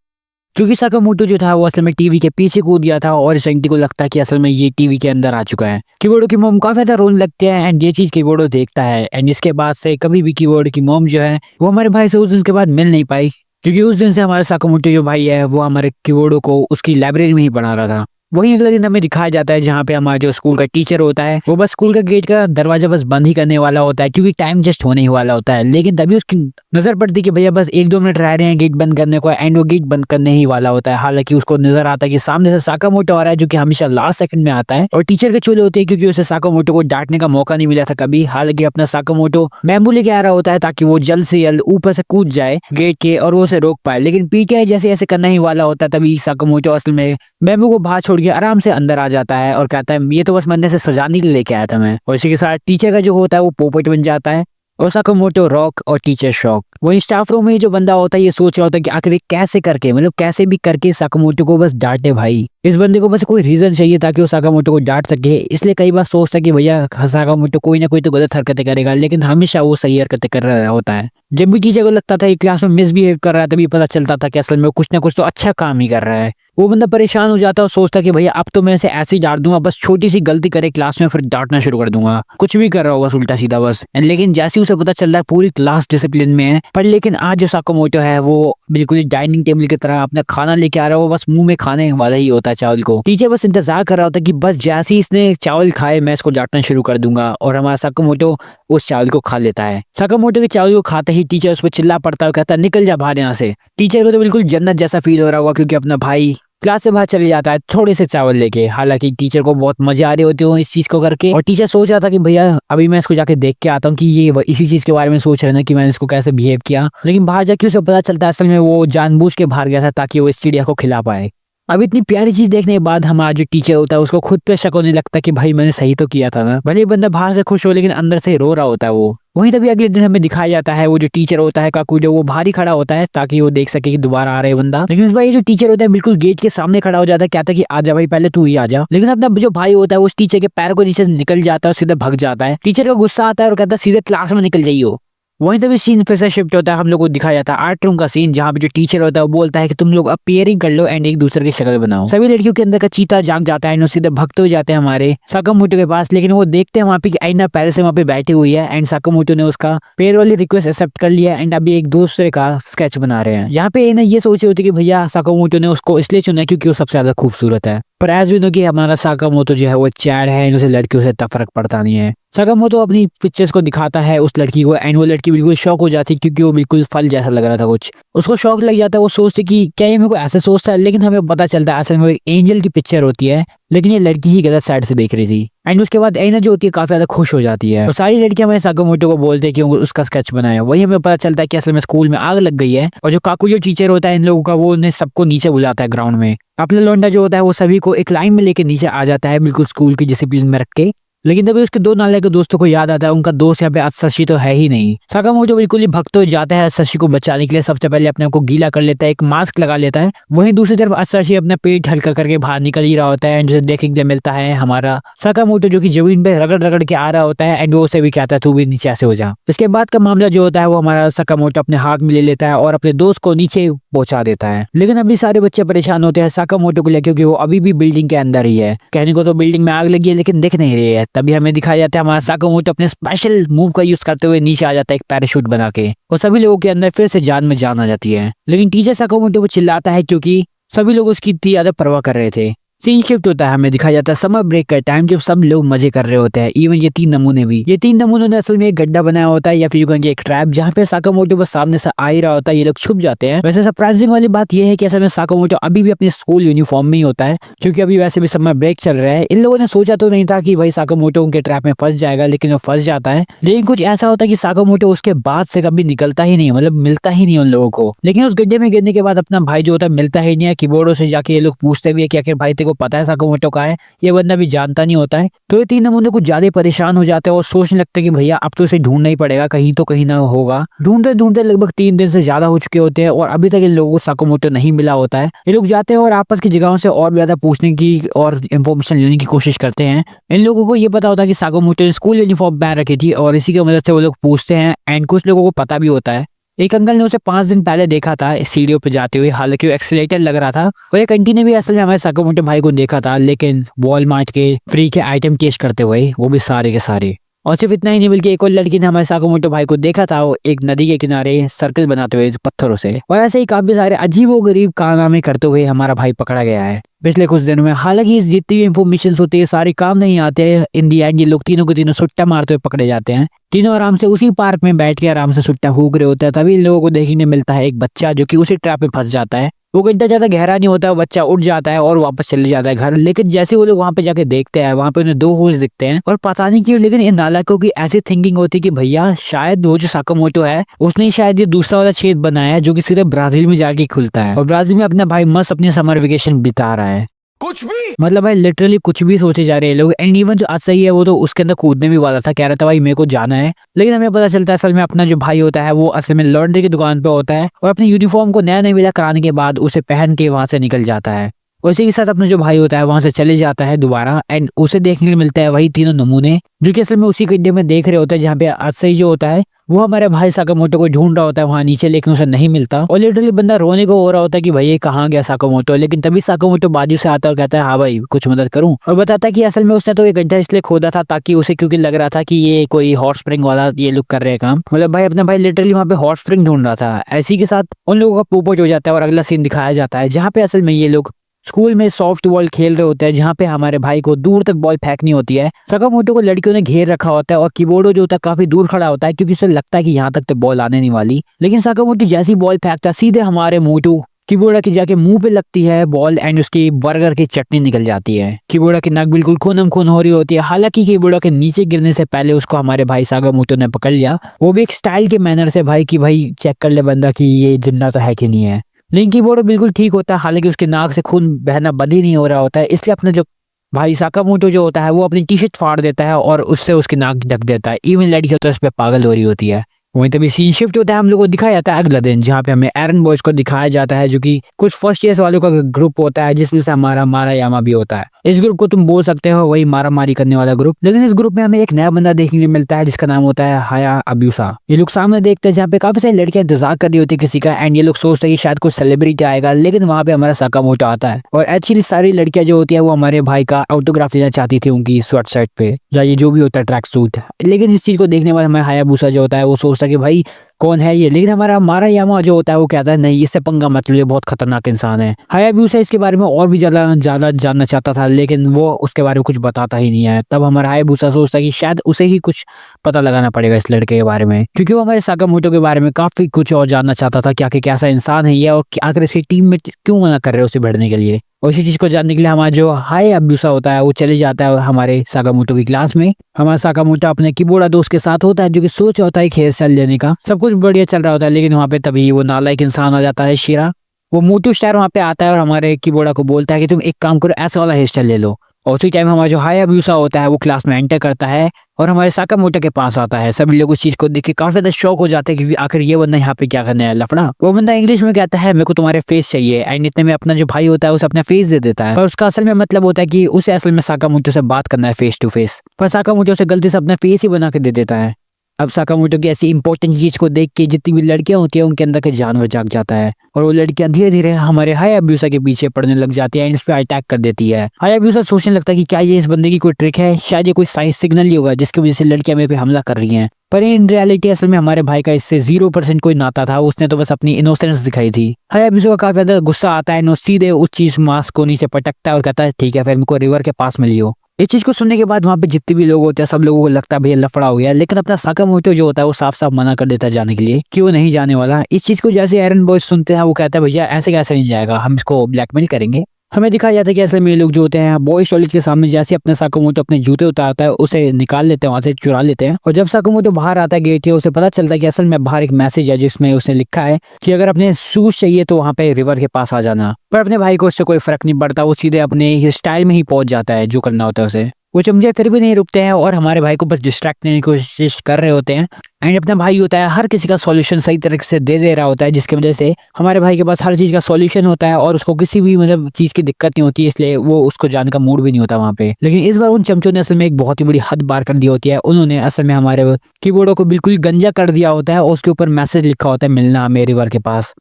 क्योंकि साकामोटो जो था वो असल में टीवी के पीछे कूद गया था और इस आंटी को लगता है कि असल में ये टीवी के अंदर आ चुका है। कीबोर्डो की मॉम काफी ज्यादा रोने लगती है एंड ये चीज कीबोर्डो देखता है। एंड इसके बाद से कभी भी कीबोर्डो की मॉम जो है वो हमारे भाई से उस दिन के बाद मिल नहीं पाई, क्योंकि उस दिन से हमारा साकामोटो जो भाई है वो हमारे कीबोर्डो को उसकी लाइब्रेरी में ही पढ़ा रहा था। वहीं अगले दिन हमें दिखाया जाता है जहाँ पे हमारा जो स्कूल का टीचर होता है वो बस स्कूल का गेट का दरवाजा बस बंद ही करने वाला होता है, क्योंकि टाइम जस्ट होने ही वाला होता है। लेकिन तभी उसकी नजर पड़ती कि भैया बस 1-2 मिनट रह रहे हैं गेट बंद करने को, एंड वो गेट बंद करने ही वाला होता है। हालांकि उसको नजर आता है कि सामने से साकामोटो आ रहा है जो कि हमेशा लास्ट सेकंड में आता है और टीचर के चूल्हे होते हैं, क्योंकि उसे साकामोटो को डांटने का मौका नहीं मिला था कभी। हालांकि अपना साकामोटो बैम्बू लेके आ रहा होता है ताकि वो जल्द से जल्द ऊपर से कूद जाए गेट के और वो उसे रोक पाए, लेकिन पीटीआई जैसे ऐसे करना ही वाला होता है। तभी साकामोटो असल में बैम्बू को बाहर छोड़ के आराम से अंदर आ जाता है और कहता है ये तो बस मरने से सजाने के लिए लेके आया था मैं। और इसी के साथ टीचर का जो होता है वो पोपट बन जाता है और साकामोटो रॉक और टीचर शॉक। वही स्टाफ रूम में जो बंदा होता है ये सोच रहा होता है कि आखिर कैसे करके, मतलब कैसे भी करके साकामोटो को बस डांटे भाई। इस बंदे को बस कोई रीजन चाहिए ताकि वो साकामोटो को डांट सके, इसलिए कई बार सोचता है कि भैया साकामोटो कोई ना कोई तो गलत हरकतें करेगा, लेकिन हमेशा वो सही हरकतें कर रहा होता है। जब भी टीचर को लगता था कि क्लास में मिसबिहेव कर रहा है तभी पता चलता था कि असल में वो कुछ ना कुछ तो अच्छा काम ही कर रहा है। वो बंदा परेशान हो जाता है और सोचता कि भैया अब तो मैं इसे ऐसे ही डांट दूंगा, बस छोटी सी गलती करे क्लास में फिर डांटना शुरू कर दूंगा, कुछ भी कर रहा होगा उल्टा सीधा बस। लेकिन जैसे ही उसे पता चलता है पूरी क्लास डिसिप्लिन में है, पर लेकिन आज जो साकामोटो है वो बिल्कुल डाइनिंग टेबल की तरह अपना खाना लेके आ रहा है, वो बस मुंह में खाने वाला ही होता है चावल को। टीचर बस इंतजार कर रहा होता है कि बस जैसे ही इसने चावल खाए मैं इसको डांटना शुरू कर दूंगा, और हमारा साकामोटो उस चावल को खा लेता है। साकामोटो के चावल को खाते ही टीचर उस पर चिल्ला पड़ता है, कहता है निकल जा बाहर यहाँ से। टीचर को तो बिल्कुल जन्नत जैसा फील हो रहा होगा क्योंकि अपना भाई क्लास से बाहर चले जाता है थोड़े से चावल लेके। हालांकि टीचर को बहुत मजे आ रहे होते हो इस चीज को करके, और टीचर सोच रहा था कि भैया अभी मैं इसको जाके देख के आता हूँ कि ये इसी चीज के बारे में सोच रहे हैं कि मैंने इसको कैसे बिहेव किया। लेकिन बाहर जाके उसे पता चलता है असल में वो जानबूझ के बाहर गया था ताकि वो इस चिड़िया को खिला पाए। अब इतनी प्यारी चीज देखने के बाद हमारा जो टीचर होता है उसको खुद पे शक होने लगता है कि भाई मैंने सही तो किया था ना। भले बंदा बाहर से खुश हो लेकिन अंदर से रो रहा होता है वो। वहीं तभी अगले दिन हमें दिखाया जाता है वो जो टीचर होता है काकुजो वो बाहर ही खड़ा होता है ताकि वो देख सके कि दोबारा आ रहे बंदा। लेकिन इस बार ये जो टीचर होता है बिल्कुल गेट के सामने खड़ा हो जाता है, कहता है कि आजा भाई पहले तू ही आ जा। लेकिन अपना जो भाई होता है उस टीचर के पैर को नीचे निकल जाता है और सीधे भाग जाता है। टीचर को गुस्सा आता है और कहता है सीधे क्लास में निकल जाइयो। वहीं तभी सीन फिर से शिफ्ट होता है, हम लोग को दिखाया जाता है आर्ट रूम का सीन, जहाँ पे जो टीचर होता है वो बोलता है कि तुम लोग अब पेयरिंग कर लो एंड एक दूसरे की शक्ल बनाओ। सभी लड़कियों के अंदर का चीता जाग जाता है एंड सीधे भगते हो जाते हैं हमारे साकामोटो के पास। लेकिन वो देखते हैं वहाँ पे आईना पहले से वहाँ पे बैठी हुई है एंड साकामोटो ने उसका पेयर वाली रिक्वेस्ट एक्सेप्ट कर लिया एंड अभी एक दूसरे का स्केच बना रहे हैं। यहाँ पे ना ये सोच रही होती है कि भैया साकामोटो ने उसको इसलिए चुना क्योंकि वो सबसे ज्यादा खूबसूरत है, पर एज वी नो कि हमारा साकामोटो जो है वो चैड है, उसे लड़कियों से इतना फर्क पड़ता नहीं है। साकामोटो अपनी पिक्चर्स को दिखाता है उस लड़की को एंड वो लड़की बिल्कुल शॉक हो जाती है क्योंकि वो बिल्कुल फल जैसा लग रहा था कुछ। उसको शॉक लग जाता है, वो सोचती कि क्या ये मेरे को ऐसे सोचता है, लेकिन हमें पता चलता है असल में एक एंजल की पिक्चर होती है, लेकिन ये लड़की ही गलत साइड से देख रही थी। एंड उसके बाद एना जो होती है काफी ज्यादा खुश हो जाती है और सारी लड़कियां हमें साकामोटो को बोलते हैं कि उसका स्केच बनाया। वही हमें पता चलता है कि असल में स्कूल में आग लग गई है और जो काकुजो टीचर होता है इन लोगों का वो उन्हें सबको नीचे बुलाता है ग्राउंड में। अपना लौंडा जो होता है वो सभी को एक लाइन में लेके नीचे आ जाता है बिल्कुल स्कूल की डिसिप्लिन में रख के। लेकिन तभी उसके दो नाले के दोस्तों को याद आता है उनका दोस्त यहाँ पे अत्सशी तो है ही नहीं। साकामोटो बिल्कुल ही भक्त हो जाता है अत्सशी को बचाने के लिए। सबसे पहले अपने आप को गीला कर लेता है, एक मास्क लगा लेता है। वहीं दूसरी तरफ अत्सशी अपना पेट हल्का करके बाहर निकल ही रहा होता है, जिसे देखने के लिए मिलता है हमारा साकामोटो जो कि जमीन पे रगड़ रगड़ के आ रहा होता है एंड वो उसे भी कहता है तू भी नीचे ऐसे हो जा। इसके बाद का मामला जो होता है वो हमारा साकामोटो अपने हाथ में ले लेता है और अपने दोस्त को नीचे पहुंचा देता है। लेकिन अभी सारे बच्चे परेशान होते हैं साकामोटो को लेकर क्योंकि वो अभी भी बिल्डिंग के अंदर ही है। कहने को तो बिल्डिंग में आग लगी है लेकिन दिख नहीं रही है। तभी हमें दिखाया हमारा साकामोटो अपने स्पेशल मूव का यूज करते हुए नीचे आ जाता है एक पैराशूट बना के, और सभी लोगों के अंदर फिर से जान में जान आ जाती है। लेकिन टीचर साकामोटो को चिल्लाता है क्योंकि सभी लोग उसकी इतनी ज्यादा परवाह कर रहे थे। सीन शिफ्ट होता है, हमें दिखाया जाता है समर ब्रेक का टाइम जब सब लोग मजे कर रहे होते हैं। इवन ये 3 नमूने भी, ये 3 नमूनों ने असल में एक गड्ढा बनाया होता है या फिर कहेंगे एक ट्रैप, जहाँ पे साकामोटो बस सामने से आ ही रहा होता है, ये लोग छुप जाते हैं। वैसे सरप्राइजिंग वाली बात यह है कि असल में साकामोटो अभी भी अपने स्कूल यूनिफॉर्म में ही होता है, क्योंकि अभी वैसे भी समर ब्रेक चल रहा है। इन लोगों ने सोचा तो नहीं था कि भाई साकामोटो उनके ट्रैप में फंस जाएगा, लेकिन वो फंस जाता है। लेकिन कुछ ऐसा होता है कि साकामोटो उसके बाद से कभी निकलता ही नहीं, मतलब मिलता ही नहीं उन लोगों को। लेकिन उस गड्ढे में गिरने के बाद अपना भाई जो होता है मिलता ही नहीं है। कीबोर्डो से जाके ये लोग पूछते भी है कि आखिर भाई तेरे को पता है साकामोटो कहाँ है, ये बंदा भी जानता नहीं होता है। तो ये 3 नमूने कुछ ज्यादा परेशान हो जाते हैं और सोचने लगते हैं कि भैया अब तो इसे ढूंढना ही पड़ेगा, कहीं तो कहीं ना होगा। ढूंढते ढूंढते लगभग 3 दिन से ज्यादा हो चुके होते हैं और अभी तक इन लोगों को साकामोटो नहीं मिला होता है। ये लोग जाते हैं और आपस की जगहों से और ज्यादा पूछने की और इन्फॉर्मेशन लेने की कोशिश करते हैं। इन लोगों को ये पता होता है कि साकामोटो ने स्कूल यूनिफॉर्म पहन रखी थी और इसी की मदद से वो लोग पूछते हैं। एंड कुछ लोगों को पता भी होता है। एक अंकल ने उसे 5 दिन पहले देखा था इस सीढ़ियों पे जाते हुए, हालांकि वो एक्सीलेटर लग रहा था। और एक आंटी ने भी असल में हमारे साकामोटो भाई को देखा था, लेकिन वॉलमार्ट के फ्री के आइटम कैश करते हुए, वो भी सारे के सारे। और सिर्फ इतना ही नहीं बल्कि एक और लड़की ने हमारे साकामोटो भाई को देखा था, वो एक नदी के किनारे सर्कल बनाते हुए पत्थरों से। और ऐसे ही काफी सारे अजीबोगरीब कारनामे करते हुए हमारा भाई पकड़ा गया है पिछले कुछ दिनों में। हालांकि इस जितनी भी इन्फॉर्मेशन होती है सारी काम नहीं आते हैं। इन दी एंड ये लोग तीनों के तीनों सुट्टा मारते हुए पकड़े जाते हैं। तीनों आराम से उसी पार्क में बैठ के आराम से सुट्टा फूक रहे होते हैं। तभी इन लोगों को देखने मिलता है एक बच्चा जो कि उसी ट्रैप में फंस जाता है। वो इतना ज्यादा गहरा नहीं होता है, वो बच्चा उठ जाता है और वापस चले जाता है घर। लेकिन जैसे वो लोग वहां पे जाके देखते हैं, वहां पे उन्हें 2 होल्स दिखते हैं और पता नहीं क्यों, लेकिन इन नालायकों की ऐसी थिंकिंग होती है कि भैया शायद वो जो साकामोटो है उसने शायद ये दूसरा वाला छेद बनाया है जो कि सिर्फ ब्राजील में जाके खुलता है। और ब्राजील में अपना भाई मस्त अपने समर वेकेशन बिता रहा है। कुछ भी मतलब भाई लिटरली कुछ भी सोचे जा रहे हैं लोग। एंड इवन जो आज सही है वो तो उसके अंदर कूदने भी वाला था, कह रहा था भाई मेरे को जाना है। लेकिन हमें पता चलता है असल में अपना जो भाई होता है वो असल में लॉन्ड्री की दुकान पे होता है और अपनी यूनिफॉर्म को नया नया कराने के बाद उसे पहन के वहां से निकल जाता है। उसी के साथ अपना जो भाई होता है वहां से चले जाता है दोबारा। एंड उसे देखने को मिलता है वही 3 नमूने जो कि असल में उसी गड्ढे में देख रहे होते हैं, जहाँ पे आज सही जो होता है वो हमारे भाई साकामोटो को ढूंढ रहा होता है वहां नीचे, लेकिन उसे नहीं मिलता। और लिटरली बंदा रोने को हो रहा होता है कि भाई ये कहाँ गया साकामोटो। लेकिन तभी साकामोटो बाजू से आता है और कहता है हाँ भाई कुछ मदद करूं, और बताता है कि असल में उसने तो एक गड्ढा इसलिए खोदा था ताकि उसे, क्योंकि लग रहा था कि ये कोई हॉट स्प्रिंग वाला ये लोग कर रहे हैं काम। मतलब भाई अपना भाई लिटरली वहां पे हॉट स्प्रिंग ढूंढ रहा था। ऐसी के साथ उन लोगों का पोपट हो जाता है और अगला सीन दिखाया जाता है जहाँ पे असल में ये लोग स्कूल में सॉफ्ट बॉल खेल रहे होते हैं, जहाँ पे हमारे भाई को दूर तक बॉल फेंकनी होती है। साकामोटो को लड़कियों ने घेर रखा होता है और कीबोर्डो जो होता है काफी दूर खड़ा होता है क्योंकि उसे लगता है कि यहाँ तक तो बॉल आने नहीं वाली। लेकिन साकामोटो जैसी बॉल फेंकता है सीधे हमारे मोटू कीबोर्डा की जाके मुंह पे लगती है बॉल एंड उसकी बर्गर की चटनी निकल जाती है। कीबोर्डा की नाक बिल्कुल खूनम खून हो रही होती है। हालांकि कीबोर्डा के नीचे गिरने से पहले उसको हमारे भाई साकामोटो ने पकड़ लिया, वो भी एक स्टाइल के मैनर से, भाई कि भाई चेक कर ले बंदा कि ये जिंदा तो है कि नहीं है। लेकिन कीबोर्ड बिल्कुल ठीक होता है, हालांकि उसके नाक से खून बहना बंद ही नहीं हो रहा होता है। इसलिए अपना जो भाई साकामोटो जो होता है वो अपनी टी शर्ट फाड़ देता है और उससे उसकी नाक ढक देता है। इवन लड़की तो उस पर पागल हो रही होती है। वहीं तभी सीन शिफ्ट होता है, हम लोग को दिखाया जाता है अगला दिन, जहाँ पे हमें एरन बॉयज को दिखाया जाता है जो कि कुछ फर्स्ट ईयर वालों का ग्रुप होता है जिसमें से हमारा मारा यामा भी होता है। इस ग्रुप को तुम बोल सकते हो वही मारा मारी करने वाला ग्रुप। लेकिन इस ग्रुप में हमें एक नया बंदा देखने को मिलता है जिसका नाम होता है हाया अब्यूसा। ये लोग सामने देखते हैं जहाँ पे काफी सारी लड़कियां इंतजार कर रही होती है किसी का, एंड ये लोग सोचते हैं कि शायद कोई सेलिब्रिटी आएगा। लेकिन वहाँ पे हमारा साकामोटो आता है और एक्चुअली सारी लड़कियां जो होती है वो हमारे भाई का ऑटोग्राफ लेना चाहती थी उनकी स्वेट शर्ट पे या ये जो भी होता है ट्रैक सूट। लेकिन इस चीज को देखने बाद हमारा हायाबुसा जो होता है वो सोचता है कि भाई कौन है ये। लेकिन हमारा मारा यामा जो होता है वो कहता है नहीं इससे पंगा मत लो, ये बहुत खतरनाक इंसान है। हायाबुसा इसके बारे में और भी ज्यादा जानना चाहता था लेकिन वो उसके बारे में कुछ बताता ही नहीं है। तब हमारा हायाबुसा सोचता है कि शायद उसे ही कुछ पता लगाना पड़ेगा इस लड़के के बारे में, क्योंकि वो हमारे साकामोटो के बारे में काफी कुछ और जानना चाहता था कि आखिर कैसा इंसान है ये और आखिर इसकी टीम में क्यों मना कर रहे हैं उसे बढ़ने के लिए। और इसी चीज को जानने के लिए हमारा जो हायाबुसा होता है वो चले जाता है हमारे साकामोटो की क्लास में। हमारा साकामोटो अपने कीबोर्डा दोस्त के साथ होता है जो कि सोच होता है हेयर स्टाइल लेने का। सब कुछ बढ़िया चल रहा होता है लेकिन वहाँ पे तभी वो नालायक इंसान आ जाता है शिरा। वो मोटू स्टार वहाँ पे आता है और हमारे कीबोर्डा को बोलता है कि तुम एक काम करो ऐसा वाला हेयर स्टाइल ले लो। और उसी टाइम हमारा जो हायाबुसा होता है वो क्लास में एंटर करता है और हमारे साकामोटो के पास आता है। सभी लोग उस चीज को देख के काफी ज्यादा शॉक हो जाते हैं क्योंकि आखिर ये बंदा यहाँ पे क्या करने आया लफड़ा। वो बंदा इंग्लिश में कहता है मेरे को तुम्हारे फेस चाहिए, एंड इतने में अपना जो भाई होता है उसे अपना फेस दे देता है। पर उसका असल में मतलब होता है कि उसे असल में साकामोटो से बात करना है फेस टू फेस, पर साकामोटो से गलती से अपना फेस ही बना के दे देता है। अब साकामोटो की ऐसी इंपॉर्टेंट चीज को देख के जितनी भी लड़कियां होती है उनके अंदर का जानवर जाग जाता है और वो लड़कियां धीरे धीरे हमारे हायाबुसा के पीछे पड़ने लग जाती है एंड इस पे अटैक कर देती है। हायाबुसा सोचने लगता है कि क्या ये इस बंदे की कोई ट्रिक है, शायद ये कोई साइंस सिग्नल ही होगा जिसकी वजह से लड़कियां मेरे पे हमला कर रही हैं। पर इन रियलिटी असल में हमारे भाई का इससे 0% कोई नाता था। उसने तो बस अपनी इनोसेंस दिखाई थी। हायाबुसा का काफी ज्यादा गुस्सा आता है, सीधे उस चीज मास्क को नीचे पटकता है और कहता है ठीक है फिर मेरे को रिवर के पास मिलियो। इस चीज को सुनने के बाद वहाँ पे जितने भी लोग होते हैं सब लोगों को लगता है भैया लफड़ा हो गया, लेकिन अपना साकामोटो जो होता है वो साफ साफ मना कर देता है जाने के लिए कि वो नहीं जाने वाला। इस चीज को जैसे एरन बॉयज सुनते हैं वो कहता है भैया ऐसे कैसे नहीं जाएगा, हम इसको ब्लैकमेल करेंगे। हमें दिखाया जाता है कि असल में ये लोग जो होते हैं बॉयज टॉयलेट के सामने जैसे अपना साकामोटो अपने जूते उतारता है उसे निकाल लेते हैं, वहां से चुरा लेते हैं। और जब साकामोटो बाहर आता है गेट के, उसे पता चलता है कि असल में बाहर एक मैसेज है जिसमें उसने लिखा है कि अगर अपने शूज चाहिए तो वहां पे रिवर के पास आ जाना। पर अपने भाई को उससे कोई फर्क नहीं पड़ता, वो सीधे अपने स्टाइल में ही पहुंच जाता है जो करना होता है उसे। वो चमचे फिर भी नहीं रुकते हैं और हमारे भाई को बस डिस्ट्रैक्ट करने की कोशिश कर रहे होते हैं। एंड अपना भाई होता है हर किसी का सॉल्यूशन सही तरीके से दे रहा होता है, जिसकी वजह से हमारे भाई के पास हर चीज का सॉल्यूशन होता है और उसको किसी भी चीज की दिक्कत नहीं होती, इसलिए वो उसको जाने का मूड भी नहीं होता वहाँ पे। लेकिन इस बार उन चमचों ने असल में एक बहुत ही बड़ी हद पार कर दी होती है। उन्होंने असल में हमारे कीबोर्डों को बिल्कुल गंजा कर दिया होता है और उसके ऊपर मैसेज लिखा होता है मिलना हमें रिवर के पास।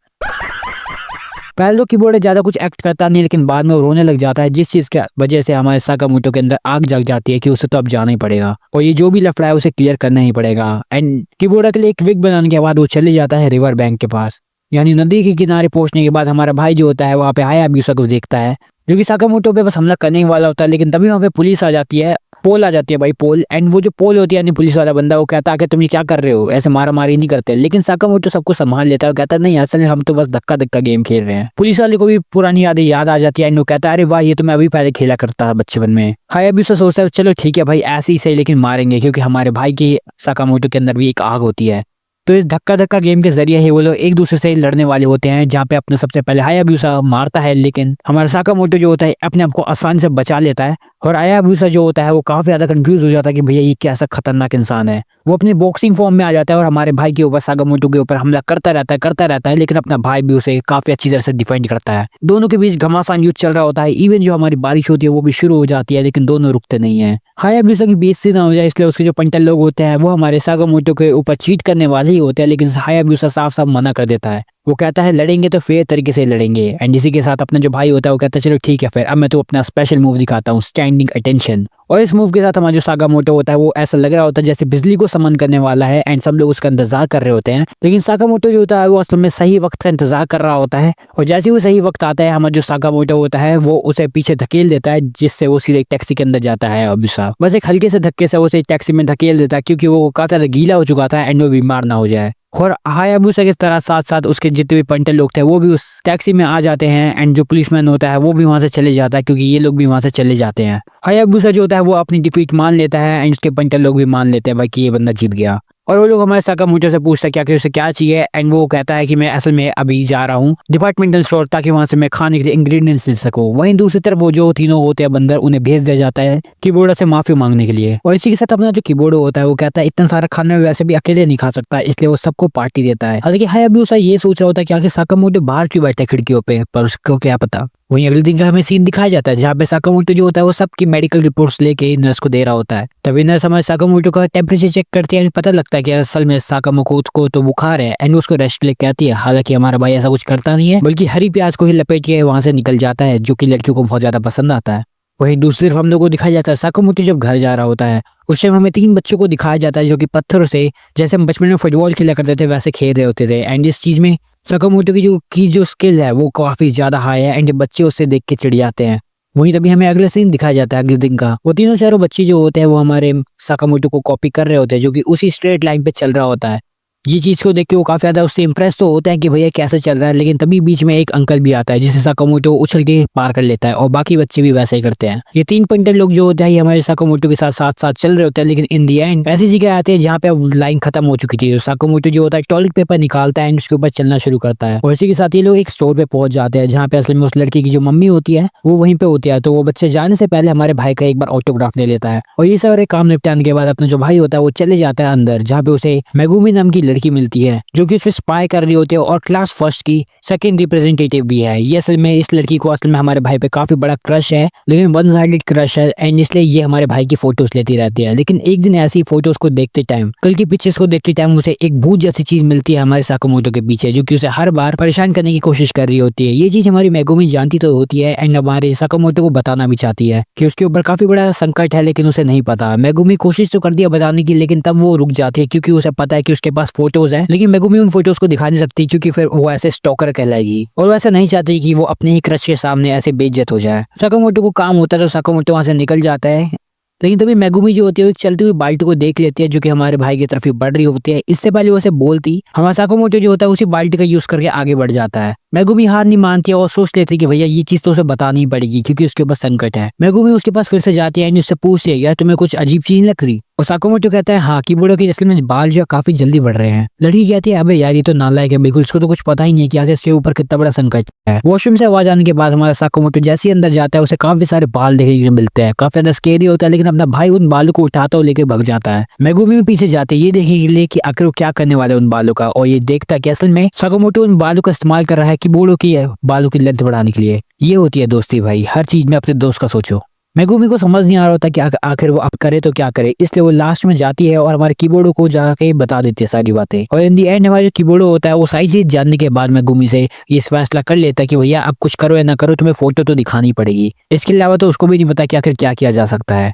पहले तो कीबोर्ड ज्यादा कुछ एक्ट करता नहीं, लेकिन बाद में वो रोने लग जाता है, जिस चीज की वजह से हमारे साकामोटो के अंदर आग जग जाती है कि उसे तो अब जाना ही पड़ेगा और ये जो भी लफड़ा है उसे क्लियर करना ही पड़ेगा। एंड कीबोर्ड के लिए एक विग बनाने के बाद वो चले जाता है रिवर बैंक के पास, यानी नदी के किनारे पहुंचने के बाद हमारा भाई जो होता है वहाँ पे हायाबुसा को देखता है जो कि साकामोटो पे बस हमला करने ही वाला होता है। लेकिन तभी वहाँ पे पुलिस आ जाती है, पोल आ जाती है भाई, पोल। एंड वो जो पोल होती है यानी पुलिस वाला बंदा, वो कहता है कि तुम ये क्या कर रहे हो, ऐसे मारा मारी नहीं करते। लेकिन साकामोटो सबको संभाल लेता है और कहता है नहीं असल में हम तो बस धक्का धक्का गेम खेल रहे हैं। पुलिस वाले को भी पुरानी यादें याद आ जाती है एंड वो कहता है अरे वाह ये तो मैं अभी पहले खेला करता था बचपन में। हायाबुसा सोचता है चलो ठीक है भाई ऐसे ही सही, लेकिन मारेंगे क्योंकि हमारे भाई की साकामोटो के अंदर भी एक आग होती है। तो इस धक्का धक्का गेम के जरिए ही वो लोग एक दूसरे से लड़ने वाले होते हैं, जहाँ पे अपने सबसे पहले हायाबुसा मारता है, लेकिन हमारा साकामोटो जो होता है अपने आप को आसानी से बचा लेता है। और हायाबुसा जो होता है वो काफी ज्यादा कंफ्यूज हो जाता है कि भैया ये कैसा खतरनाक इंसान है। वो अपनी बॉक्सिंग फॉर्म में आ जाता है और हमारे भाई के ऊपर साकामोटो के ऊपर हमला करता रहता है, लेकिन अपना भाई भी उसे काफी अच्छी तरह से डिफेंड करता है। दोनों के बीच घमासान युद्ध चल रहा होता है, इवन जो हमारी बारिश होती है वो भी शुरू हो जाती है, लेकिन दोनों रुकते नहीं है। हायाबुसा की बेइज्जती ना हो जाए इसलिए उसके जो पंटल लोग होते हैं वो हमारे साकामोटो के ऊपर चीट करने वाले ही होते हैं, लेकिन हायाबुसा साफ साफ मना कर देता है। वो कहता है लड़ेंगे तो फेयर तरीके से लड़ेंगे। एंड इसी के साथ अपना जो भाई होता है वो कहता है चलो ठीक है फिर अब मैं तो अपना स्पेशल मूव दिखाता हूँ, स्टैंडिंग अटेंशन। और इस मूव के साथ हमारा जो साकामोटो होता है वो ऐसा लग रहा होता है जैसे बिजली को समन करने वाला है एंड सब लोग उसका इंतजार कर रहे होते हैं। लेकिन साकामोटो जो होता है वो असल में सही वक्त का इंतजार कर रहा होता है और जैसे ही वो सही वक्त आता है हमारा जो साकामोटो होता है वो उसे पीछे धकेल देता है, जिससे वो सीधे टैक्सी के अंदर जाता है। अभिषा बस एक हल्के से धक्के से उसे टैक्सी में धकेल देता है क्योंकि वो काफी ज्यादा गीला हो चुका था एंड वो बीमार ना हो जाए। और हायाबुसा के तरह साथ साथ उसके जितने भी पंटल लोग थे वो भी उस टैक्सी में आ जाते हैं एंड जो पुलिसमैन होता है वो भी वहां से चले जाता है क्योंकि ये लोग भी वहां से चले जाते हैं। हायाबुसा जो होता है वो अपनी डिफीट मान लेता है एंड उसके पंटल लोग भी मान लेते हैं भाई कि ये बंदा जीत गया। और वो लोग हमारे साकामोटो से पूछता है क्या कि उसे क्या चाहिए एंड वो कहता है कि मैं असल में अभी जा रहा हूँ डिपार्टमेंटल स्टोर ताकि वहां से मैं खाने के लिए इंग्रेडिएंट्स ले सकूँ। वहीं दूसरी तरफ वो जो तीनों होते हैं बंदर उन्हें भेज दिया जाता है कीबोर्ड से माफी मांगने के लिए। और इसी के साथ अपना जो कीबोर्ड होता है वो कहता है इतना सारा खाना वैसे भी अकेले नहीं खा सकता, इसलिए वो सबको पार्टी देता है। हालांकि हायाबुसा ये सोच रहा होता है कि आखिर साकामोटो बाहर क्यों बैठे खिड़कियों पे, पर उसको क्या पता। वहीं अगले दिन का हमें सीन दिखाया जाता है जहाँ पे साकामोटो जो होता है वो सबकी मेडिकल रिपोर्ट्स लेके नर्स को दे रहा होता है। तभी नर्स हमारे साकामोटो का टेम्परेचर चेक करती है, पता लगता है कि असल में साकामोटो को तो बुखार है एंड उसको रेस्ट लेके आती है। हालांकि हमारा भाई ऐसा कुछ करता नहीं है, बल्कि हरी प्याज को ही लपेट के वहां से निकल जाता है, जो कि लड़कियों को बहुत ज्यादा पसंद आता है। वहीं दूसरी तरफ हम लोग को दिखाया जाता है साकामोटो जब घर जा रहा होता है उस टाइम हमें 3 बच्चों को दिखाया जाता है जो कि पत्थरों से जैसे हम बचपन में फुटबॉल खेला करते थे वैसे खेल रहे होते थे। एंड इस चीज में साकामोटो की जो स्किल है वो काफी ज्यादा हाई है एंड बच्चे उससे देख के चिढ़ जाते हैं। वहीं तभी हमें अगले सीन दिखाया जाता है अगले दिन का। वो तीनों चारों बच्चे जो होते हैं वो हमारे साकामोटो को कॉपी कर रहे होते हैं जो कि उसी स्ट्रेट लाइन पे चल रहा होता है। ये चीज को देख के वो काफी ज्यादा उससे इम्प्रेस तो होते हैं कि भैया कैसे चल रहा है, लेकिन तभी बीच में एक अंकल भी आता है जिसे साकामोटो उछल के पार कर लेता है और बाकी बच्चे भी वैसे ही करते हैं। ये 3 पंटर लोग जो होते हैं ये हमारे साकामोटो के साथ साथ साथ चल रहे होते हैं, लेकिन इन दी एंड ऐसी जगह आते हैं जहाँ पे लाइन खत्म हो चुकी थी। साकामोटो जो होता है टॉयलेट पेपर निकालता है एंड उसके ऊपर चलना शुरू करता है और इसी के साथ ये लोग एक स्टोर पे पहुंच जाते हैं जहाँ पे असल में उस लड़की की जो मम्मी होती है वो वहीं पे होती है। तो वो बच्चे जाने से पहले हमारे भाई का एक बार ऑटोग्राफ ले लेता है और ये सारे काम निपटाने के बाद अपना जो भाई होता है वो चले जाता है अंदर, जहाँ पे उसे मेगुमी नाम की लड़की मिलती है जो कि उसमें स्पाई कर रही होती है और क्लास फर्स्ट की सेकंड रिप्रेजेंटेटिव भी है। ये असल में इस लड़की को असल में हमारे भाई पे काफी बड़ा क्रश है, लेकिन वन साइडेड क्रश है, एंड इसलिए ये हमारे भाई की फोटोज लेती रहती है। लेकिन एक दिन ऐसी फोटोज को देखते टाइम, कल की पिक्चर्स को देखते टाइम उसे एक भूत जैसी चीज मिलती है हमारे साकामोटो के पीछे, जो कि उसे हर बार परेशान करने की कोशिश कर रही होती है। ये चीज हमारी मेगुमी जानती तो होती है एंड हमारे साकामोटो को बताना भी चाहती है कि उसके ऊपर काफी बड़ा संकट है, लेकिन उसे नहीं पता। मेगुमी कोशिश तो कर दिया बताने की, लेकिन तब वो रुक जाती है क्योंकि उसे पता है कि उसके पास फोटोज है, लेकिन मेगुमी उन फोटोज को दिखा नहीं सकती क्योंकि फिर वो ऐसे स्टॉकर कहलाएगी और वो ऐसा नहीं चाहती कि वो अपने ही क्रश के सामने ऐसे बेइज्जत हो जाए। साकामोटो को काम होता है तो साकामोटो वहां से निकल जाता है, लेकिन तभी मेगुमी जो होती है वो एक चलती हुई बाल्टी को देख लेती है जो कि हमारे भाई की तरफ ही बढ़ रही होती है। इससे पहले वो उसे बोलती, हमारा साकामोटो जो होता है उसी बाल्टी का यूज करके आगे बढ़ जाता है। मेगुमी हार नहीं मानती है और सोच लेती है कि भैया ये चीज तो उसे बतानी ही पड़ेगी क्योंकि उसके पास संकट है। मेगुमी उसके पास फिर से जाती है, उससे पूछती है यार तुम्हें कुछ अजीब चीज लग रही, और साकामोटो कहता है हाँ कीबोर्डो की असल में बाल जो काफी जल्दी बढ़ रहे हैं। लड़की कहती है अबे यार ये तो नालायक है बिल्कुल, इसको तो कुछ पता ही नहीं है कि आगे इसके ऊपर कितना बड़ा संकट है। वॉशरूम से आवाज आने के बाद हमारा साकामोटो जैसे ही अंदर जाता है उसे काफी सारे बाल देखने को मिलते हैं, काफी ज्यादा स्केरी होता है, लेकिन अपना भाई उन बालों को उठाता और लेके भाग जाता है। मेगुमी भी पीछे जाते है ये देखने के लिए कि आखिर वो क्या करने वाले उन बालों का, और ये देखता है कि असल में साकामोटो उन बालों का इस्तेमाल कर रहा है कीबोर्डो की बालों की लेंथ बढ़ाने के लिए। ये होती है दोस्ती भाई, हर चीज में अपने दोस्त का सोचो। मेगुमी को समझ नहीं आ रहा होता कि आखिर वो अब करे तो क्या करे, इसलिए वो लास्ट में जाती है और हमारे कीबोर्डो को जाके बता देती है सारी बातें। और इन दी एंड हमारा जो कीबोर्डो होता है वो सारी चीज जानने के बाद मेगुमी से ये फैसला कर लेता है कि भैया अब कुछ करो या ना करो तुम्हें फोटो तो दिखानी पड़ेगी। इसके अलावा तो उसको भी नहीं पता कि आखिर क्या किया जा सकता है।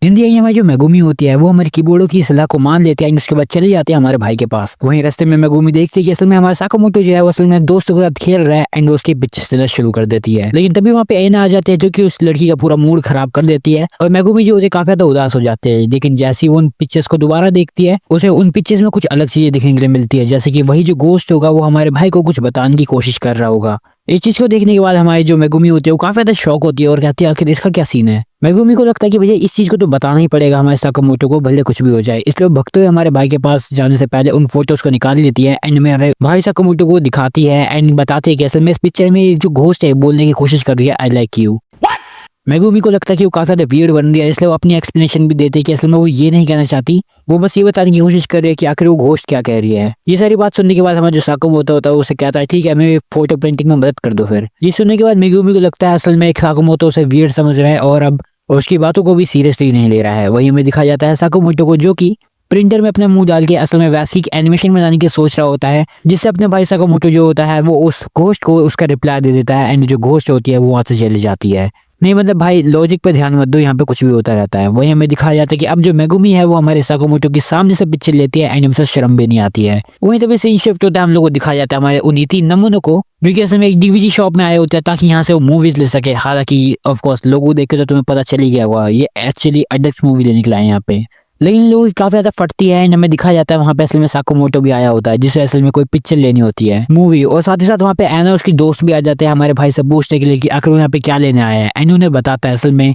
हिंदी में जो मेगुमी होती है वो हमारे कीबोर्डो की सलाह को मान लेते हैं, उसके बाद चले जाते हैं हमारे भाई के पास। वहीं रास्ते में मेगुमी देखती है कि असल में हमारा साकामोटो जो है वो असल में दोस्तों के साथ खेल रहा है एंड उसकी पिक्चर्स लेना शुरू कर देती है। लेकिन तभी वहाँ पे एना आ जाते हैं जो कि उस लड़की का पूरा मूड खराब कर देती है और मेगुमी जो होती है काफी ज्यादा उदास हो जाते हैं। लेकिन जैसे ही वो उन पिक्चर्स को दोबारा देखती है उसे उन पिक्चर्स में कुछ अलग चीजें देखने के लिए मिलती है, जैसे कि वही जो गोश्त होगा वो हमारे भाई को कुछ बताने की कोशिश कर रहा होगा। इस चीज को देखने के बाद हमारी जो मेगुमी होती है वो काफी ज्यादा शौक होती है और कहती है आखिर इसका क्या सीन है। मेगुमी को लगता है कि भैया इस चीज को तो बताना ही पड़ेगा हमारे साकामोटो को, भले कुछ भी हो जाए, इसलिए वो भगते हुए हमारे भाई के पास जाने से पहले उन फोटोज को निकाल लेती है एंड मेरे भाई साकामोटो को दिखाती है एंड बताती है कि असल में इस पिक्चर में जो घोस्ट है बोलने की कोशिश कर रही है आई लाइक यू। मेगुमी को लगता है कि वो काफी ज्यादा वियर्ड बन रही है, इसलिए वो अपनी एक्सप्लेनेशन भी देती है कि असल में वो ये नहीं कहना चाहती, वो बस ये बताने की कोशिश कर रही है कि आखिर वो घोस्ट क्या कह रही है। ये सारी बात सुनने के बाद हमारा जो साकामोटो होता है उसे कहता है ठीक है हमें फोटो प्रिंटिंग में मदद कर दो। फिर ये सुनने के बाद मेगुमी को लगता है असल में साकामोटो उसे वियर्ड समझ रहा है और अब उसकी बातों को भी सीरियसली नहीं ले रहा है। वही हमें दिखाया जाता है साकामोटो को जो कि प्रिंटर में अपना मुंह डाल के असल में वैसी एनिमेशन बनाने की सोच रहा होता है, जिससे अपने भाई साकामोटो जो होता है वो उस घोस्ट को उसका रिप्लाई दे देता है एंड जो घोस्ट होती है वो वहां से चली जाती है। नहीं मतलब भाई लॉजिक पे ध्यान मत दो, यहाँ पे कुछ भी होता रहता है। वही हमें दिखाया जाता है कि अब जो मेगुमी है वो हमारे साकामोटो के सामने से पिक्चर लेती है एंड हमसे शर्म भी नहीं आती है। वहीं तभी सीन शिफ्ट होता है, हम लोग को दिखाया जाता है हमारे उन 3 नमूनों को जो कि असल में एक डीवीडी शॉप में आए होते हैं ताकि यहाँ से वो मूवीज ले सके। हालांकि ऑफ कोर्स लोगों देख के तो तुम्हें पता चल ही गया होगा ये एक्चुअली अडल्ट मूवी लेने के लिए आए यहाँ पे, लेकिन लोग काफी ज्यादा फटती है एंड हमें दिखाया जाता है वहाँ पे असल में साकामोटो भी आया होता है जिसे असल में कोई पिक्चर लेनी होती है मूवी, और साथ ही साथ वहाँ पे एना उसकी दोस्त भी आ जाते हैं हमारे भाई से पूछने के लिए कि आखिर यहाँ पे क्या लेने आया है। एंड उन्हें बताता है असल में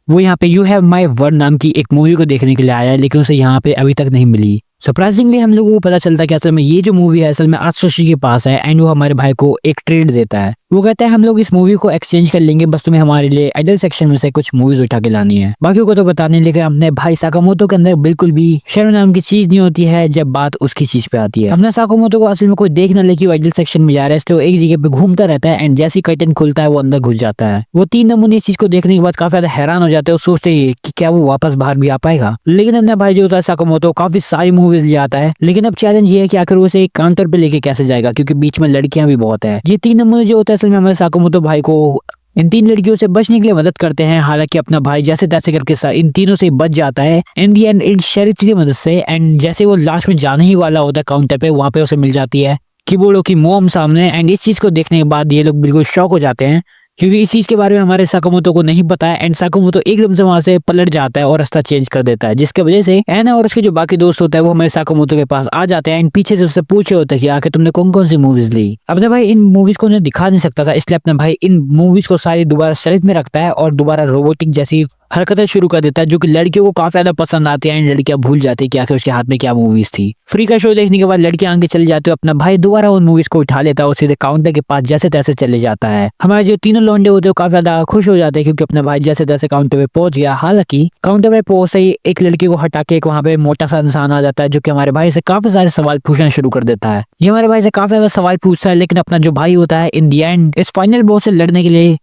वो यहाँ पे यू हैव माई वर्ड नाम की एक मूवी को देखने के लिए आया है, लेकिन उसे यहाँ पे अभी तक नहीं मिली। सरप्राइजिंगली हम लोगों को पता चलता है कि असल में ये जो मूवी है असल में आत्सुशी के पास है एंड वो हमारे भाई को एक ट्रेड देता है। वो कहता है हम लोग इस मूवी को एक्सचेंज कर लेंगे, बस तुम्हें हमारे लिए एडल्ट सेक्शन में से कुछ मूवीज उठा के लानी है, बाकियों को तो बताने। लेकिन अपने भाई साकामोटो के अंदर बिल्कुल भी शर्म नाम की चीज नहीं होती है जब बात उसकी चीज पे आती है। अपने साकामोटो को असल में कोई देख न ले कि वो एडल्ट सेक्शन में जा रहा है, इसलिए वो एक जगह पे घूमता रहता है एंड जैसी कर्टन खुलता है वो अंदर घुस जाता है। वो 3 नमूने इस चीज को देखने के बाद काफी ज्यादा हैरान हो जाते हैं और सोचते हैं कि क्या वो वापस बाहर भी आ पाएगा। लेकिन अपना भाई जो होता है साकामोटो काफी सारी मूवीज ले आता है, लेकिन अब चैलेंज ये है कि आखिर उसे एक काउंटर पे लेके कैसे जाएगा क्योंकि बीच में लड़कियां भी बहुत है। ये 3 नमूने जो होता है असल में हमारे साकामोटो भाई को इन 3 लड़कियों से बचने के लिए मदद करते हैं। हालांकि अपना भाई जैसे तैसे करके इन तीनों से बच जाता है इन दी एंड इन शेरिथ की मदद से। एंड जैसे वो लास्ट में जाने ही वाला होता है काउंटर पे, वहां पे उसे मिल जाती है कीबोर्डो की मॉम सामने। एंड इस चीज को देखने के बाद ये लोग बिल्कुल शॉक हो जाते हैं क्योंकि इस चीज के बारे में हमारे साकामोटो को नहीं पता है। एंड साकामोटो एकदम से वहां से पलट जाता है और रास्ता चेंज कर देता है, जिसकी वजह से एना और उसके जो बाकी दोस्त होता है वो हमारे साकामोटो के पास आ जाते हैं एंड पीछे से उससे पूछे होता है कि आखिर तुमने कौन कौन सी मूवीज ली। अपने भाई इन मूवीज को उन्हें दिखा नहीं सकता था, इसलिए अपना भाई इन मूवीज को सारी दोबारा सेलेक्ट में रखता है और दोबारा रोबोटिक जैसी हरकतें शुरू कर देता है जो कि लड़कियों को काफी ज्यादा पसंद आती है एंड लड़कियां भूल जाती है कि आखिर उसके हाथ में क्या मूवीज थी। फ्री का शो देखने के बाद लड़कियां आगे चली जाती है, अपना भाई दोबारा उन मूवीज को उठा लेता है और सीधे काउंटर के पास जैसे तैसे चले जाता है। हमारे जो तीनों लौंडे होते हैं काफी ज्यादा खुश हो जाते हैं क्योंकि अपना भाई जैसे तैसे काउंटर पे पहुंच गया। हालांकि काउंटर पे पहुंचते ही एक लड़की को हटा के एक वहां पे मोटा सा इंसान आ जाता है जो कि हमारे भाई से काफी सारे सवाल पूछना शुरू कर देता है। ये हमारे भाई से काफी ज्यादा सवाल पूछता है, लेकिन अपना जो भाई होता है इन दी एंड इस फाइनल बॉस से लड़ने के लिए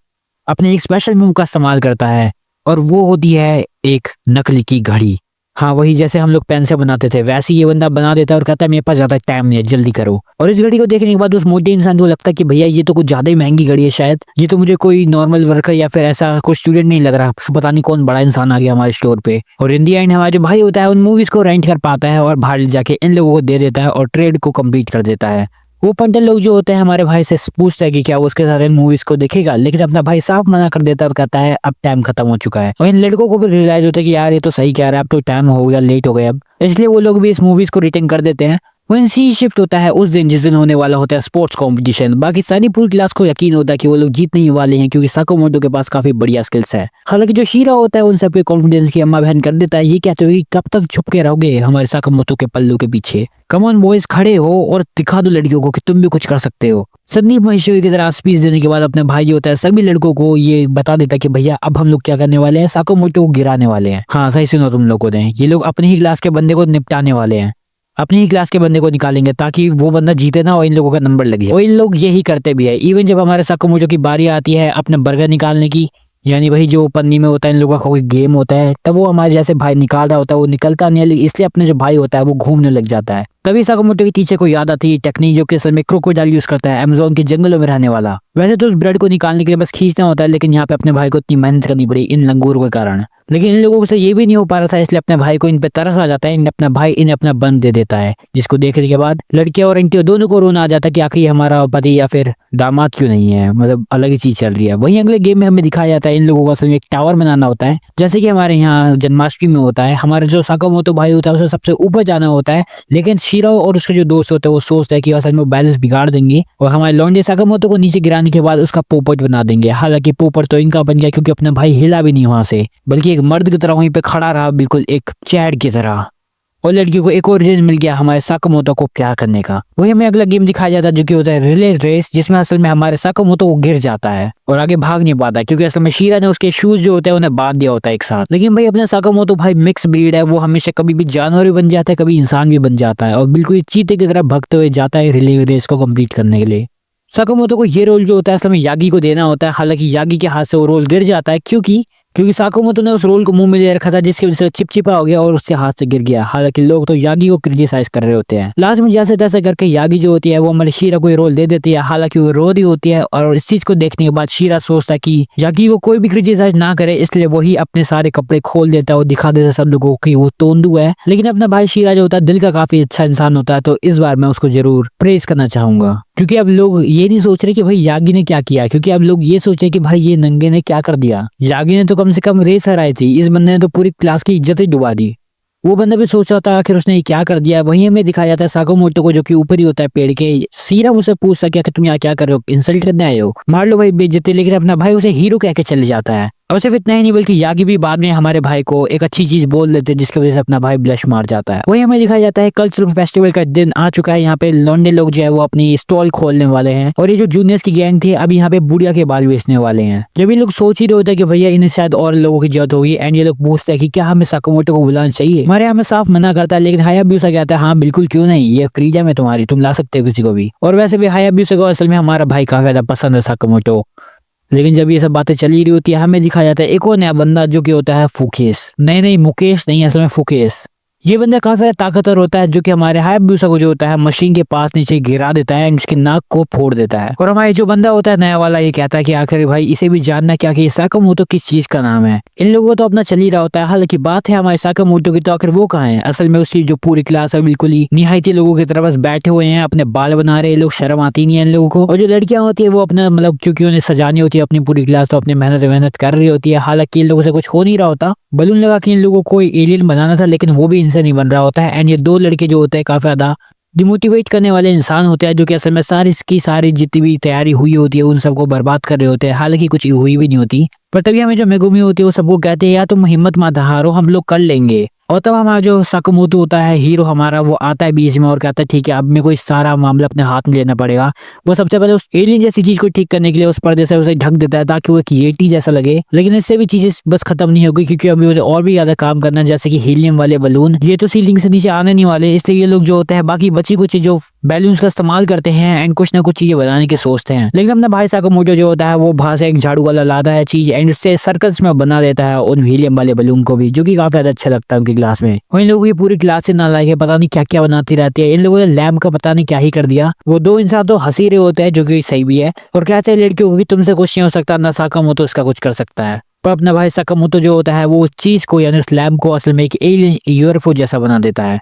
अपने एक स्पेशल मूव का इस्तेमाल करता है और वो होती है एक नकली की घड़ी। हाँ, वही जैसे हम लोग पेन से बनाते थे वैसे ये बंदा बना देता है और कहता है मेरे पास ज्यादा टाइम नहीं है, जल्दी करो। और इस घड़ी को देखने के बाद उस मोटे इंसान को लगता है कि भैया ये तो कुछ ज्यादा ही महंगी घड़ी है, शायद ये तो मुझे कोई नॉर्मल वर्कर या फिर ऐसा कोई स्टूडेंट नहीं लग रहा, पता नहीं कौन बड़ा इंसान आ गया हमारे स्टोर पे। और इन दी एंड हमारा जो भाई होता है उन मूवीज को रेंट कर पाता है और बाहर जाके इन लोगों को दे देता है और ट्रेड को कम्प्लीट कर देता है। वो पंडित लोग जो होते हैं हमारे भाई से पूछते हैं कि क्या वो उसके साथ इन मूवीज को देखेगा, लेकिन अपना भाई साफ मना कर देता है और कहता है अब टाइम खत्म हो चुका है। और इन लड़कों को भी रियलाइज होता है कि यार ये तो सही कह रहा है, अब तो टाइम हो गया, लेट हो गया अब, इसलिए वो लोग भी इस मूवीज को रिटर्न कर देते हैं। वो सी शिफ्ट होता है उस दिन जिस दिन होने वाला होता है स्पोर्ट्स कंपटीशन। बाकी सारी पूरी क्लास को यकीन होता है कि वो लोग जीतने ही वाले हैं क्योंकि साकामोटो के पास काफी बढ़िया स्किल्स है। हालांकि जो शीरा होता है उन सब के कॉन्फिडेंस की अम्मा बहन कर देता है, ये कहते हुए कब तक छुप के रहोगे हमारे साकामोटो के पल्लू के पीछे, कम ऑन बॉयज खड़े हो और दिखा दो लड़कियों को कि तुम भी कुछ कर सकते हो। संदीप महेश्वरी की तरह स्पीच देने के बाद अपने भाई जो होता है सभी लड़कों को ये बता देता है कि भैया अब हम लोग क्या करने वाले हैं, साकामोटो को गिराने वाले हैं। हाँ सही सुनो तुम लोगों ने, ये लोग अपनी ही क्लास के बंदे को निपटाने वाले हैं, अपनी ही क्लास के बंदे को निकालेंगे ताकि वो बंदा जीते ना और इन लोगों का नंबर लग जाए। और इन लोग यही करते भी है। इवन जब हमारे साकामोटो की बारी आती है अपने बर्गर निकालने की, यानी वही जो पन्नी में होता है इन लोगों का कोई गेम होता है, तब वो हमारे जैसे भाई निकाल रहा होता है, वो निकलता नहीं है इसलिए अपने जो भाई होता है वो घूमने लग जाता है। तभी साकामोटो की टीचर को याद आती है टेक्निक जो कि असल में क्रोकोडाइल यूज करता है, अमेज़न के जंगलों में रहने वाला। वैसे तो उस ब्रेड को निकालने के लिए बस खींचना होता है, लेकिन यहाँ पे अपने भाई को इतनी मेहनत करनी पड़ी इन लंगूरों के कारण। लेकिन इन लोगों से ये भी नहीं हो पा रहा था, इसलिए अपने भाई को इन पे तरस आ जाता है, इन अपना भाई इन्हें अपना बन दे देता है, जिसको देखने के बाद लड़कियां और आंटियों दोनों को रोना आ जाता है कि आखिर हमारा पति या फिर दामाद क्यों नहीं है, मतलब अलग ही चीज चल रही है। वहीं अगले गेम में हमें दिखाया जाता है इन लोगों को असल में एक टावर बनाना होता है, जैसे कि हमारे यहाँ जन्माष्टमी में होता है। हमारा जो साकामोटो भाई होता है उसे सबसे ऊपर जाना होता है, लेकिन शिरो और उसके जो दोस्त होते हैं वो सोचते हैं कि असल में वो बैलेंस बिगाड़ देंगे और हमारे लौंडे साकामोटो को नीचे गिराने के बाद उसका पोपट बना देंगे। हालांकि पोपट तो इनका बन गया क्योंकि अपना भाई हिला भी नहीं वहां से, बल्कि एक मर्द की तरह वहीं पे खड़ा रहा, बिल्कुल एक चैड की तरह। और लड़कियों को एक और रीजन मिल गया हमारे साकामोटो को प्यार करने का। वही हमें अगला गेम दिखाया जाता है जो कि होता है रिले रेस, जिसमें असल में हमारे साकामोटो को गिर जाता है और आगे भाग नहीं पाता क्योंकि असल में शीरा ने उसके शूज जो होते हैं उन्हें बांध दिया होता है एक साथ। लेकिन भाई अपना साकामोटो भाई मिक्स ब्रीड है, वो हमेशा कभी भी जानवर भी बन जाता है कभी इंसान भी बन जाता है और बिल्कुल चीते की तरह भगते हुए जाता है रिले रेस को कम्प्लीट करने के लिए। साकामोटो को ये रोल जो होता है असल में यागी को देना होता है, हालांकि यागी के हाथ से वो रोल गिर जाता है क्योंकि साकामोटो ने उस रोल को मुंह में ले रखा था, जिसकी वजह से चिपचिपा हो गया और उससे हाथ से गिर गया। हालांकि लोग तो यागी को क्रिटिसाइज कर रहे होते हैं। लास्ट में जैसे तैसे करके यागी जो होती है वो हमारे शीरा को रोल दे देती है, हालांकि वो रो रही होती है और इस चीज को देखने के बाद शीरा सोचता है कि यागी को कोई भी क्रिटिसाइज ना करे, इसलिए वही अपने सारे कपड़े खोल देता है और दिखा देता है सब लोगों को वो तोंदू है। लेकिन अपना भाई शीरा जो होता है दिल का काफी अच्छा इंसान होता है, तो इस बार मैं उसको जरूर प्रेज करना चाहूंगा क्योंकि अब लोग ये नहीं सोच रहे कि भाई यागी ने क्या किया, क्योंकि अब लोग ये सोचे कि भाई ये नंगे ने क्या कर दिया। यागी ने तो कम से कम रेस हराई थी, इस बंदे ने तो पूरी क्लास की इज्जत ही डुबा दी। वो बंदा भी सोच रहा था आखिर उसने ये क्या कर दिया। वहीं हमें दिखाया जाता है साकामोटो को जो कि ऊपर ही होता है पेड़ के। शीरा उसे पूछता है कि तुम यहाँ क्या कर रहे हो, इंसल्ट करने आए हो, मार लो भाई बेइज्जती। लेकिन अपना भाई उसे हीरो कह के चले जाता है। और सिर्फ इतना ही नहीं बल्कि यागी भी बाद में हमारे भाई को एक अच्छी चीज बोल देते हैं जिसकी वजह से अपना भाई ब्लश मार जाता है। वही हमें दिखाया जाता है कल्चरल फेस्टिवल का दिन आ चुका है, यहाँ पे लौंडे लोग जो है वो अपनी स्टॉल खोलने वाले हैं और ये जो जूनियर्स की गैंग थी अब यहाँ पे बुढ़िया के बाल बेचने वाले हैं। जब ये लोग सोच ही रहे होते हैं कि भैया इन्हें शायद और लोगों की जरूरत होगी एंड ये लोग पूछते हैं कि क्या हमें साकामोटो को बुलाना चाहिए। हमारे यहाँ में साफ मना करता है, लेकिन हायाब्यूसा कहता है हाँ बिल्कुल क्यों नहीं, ये फ्रीडम है तुम्हारी, तुम ला सकते हो किसी को भी। और वैसे भी हायाब्यूसा को असल में हमारा भाई काफी ज्यादा पसंद है साकामोटो। लेकिन जब ये सब बातें चली रही होती है हमें दिखाया जाता है एक और नया बंदा जो कि होता है फुकेश। नहीं मुकेश नहीं, असल में फुकेश। ये बंदा काफी ताकतवर होता है जो कि हमारे हायाब्यूसा को जो होता है मशीन के पास नीचे गिरा देता है, उसकी नाक को फोड़ देता है। और हमारे जो बंदा होता है नया वाला ये कहता है कि आखिर भाई इसे भी जानना क्या कि साकामोटो किस चीज का नाम है। इन लोगों को तो अपना चल ही रहा होता है। हालांकि बात है हमारे साकामोटो की, तो आखिर वो कहाँ है। असल में उसकी जो पूरी क्लास है बिल्कुल ही निहायती लोगों की तरह बस बैठे हुए हैं, अपने बाल बना रहे लोग, शर्म आती नहीं है इन लोगों को। और जो लड़कियां होती है वो अपना मतलब क्योंकि उन्हें सजानी होती है अपनी पूरी क्लास, तो अपनी मेहनत कर रही होती है। हालांकि इन लोगों से कुछ हो नहीं रहा होता, बलून लगा के इन लोगों को एलियन बनाना था लेकिन वो भी इनसे नहीं बन रहा होता है। एंड ये दो लड़के जो होते हैं काफी ज्यादा डिमोटिवेट करने वाले इंसान होते हैं जो कि असल में सारी जितनी भी तैयारी हुई होती है उन सबको बर्बाद कर रहे होते हैं, हालांकि कुछ हुई भी नहीं होती। पर तभी हमें जो मेगुमी होती है वो सबको कहते हैं यार तुम हिम्मत मत हारो, हम लोग कर लेंगे। और तब हमारा जो साकुमोटो होता है हीरो हमारा, वो आता है बीच में और कहता है ठीक है अब मेरे को इस सारा मामला अपने हाथ में लेना पड़ेगा। वो सबसे पहले उस एलियन जैसी चीज को ठीक करने के लिए उस पर्दे से उसे ढक देता है ताकि वो एक येटी जैसा लगे। लेकिन इससे भी चीजें बस खत्म नहीं होगी क्योंकि अभी उन्हें और भी ज्यादा काम करना है, जैसे कि हीलियम वाले बलून। ये तो सीलिंग से नीचे आने नहीं वाले, इसलिए ये लोग जो होते हैं बाकी बची कुछ जो बैलून्स का इस्तेमाल करते हैं एंड कुछ ना कुछ चीजें बनाने की सोचते हैं। लेकिन अपना भाई साकुमोटो जो होता है वो बाहर से एक झाड़ू वाला लाता है चीज एंड उससे सर्कल्स में बना देता है उन हीलियम वाले बलून को भी, जो कि काफी ज्यादा अच्छा लगता है उनकी क्लास में। इन लोगों की पूरी क्लास से नालायक है, पता नहीं क्या क्या बनाती रहती है। इन लोगों ने लैम्प का पता नहीं क्या ही कर दिया। वो दो इंसान तो हंसी रहे होते हैं जो कि सही भी है, और कहते हैं लड़कियों को भी तुमसे कुछ नहीं हो सकता, ना साकामोटो इसका कुछ कर सकता है। पर अपना भाई साकामोटो जो होता है वो उस चीज को यानी उस लैम्प को असल में एक एलियन यूएफओ जैसा बना देता है।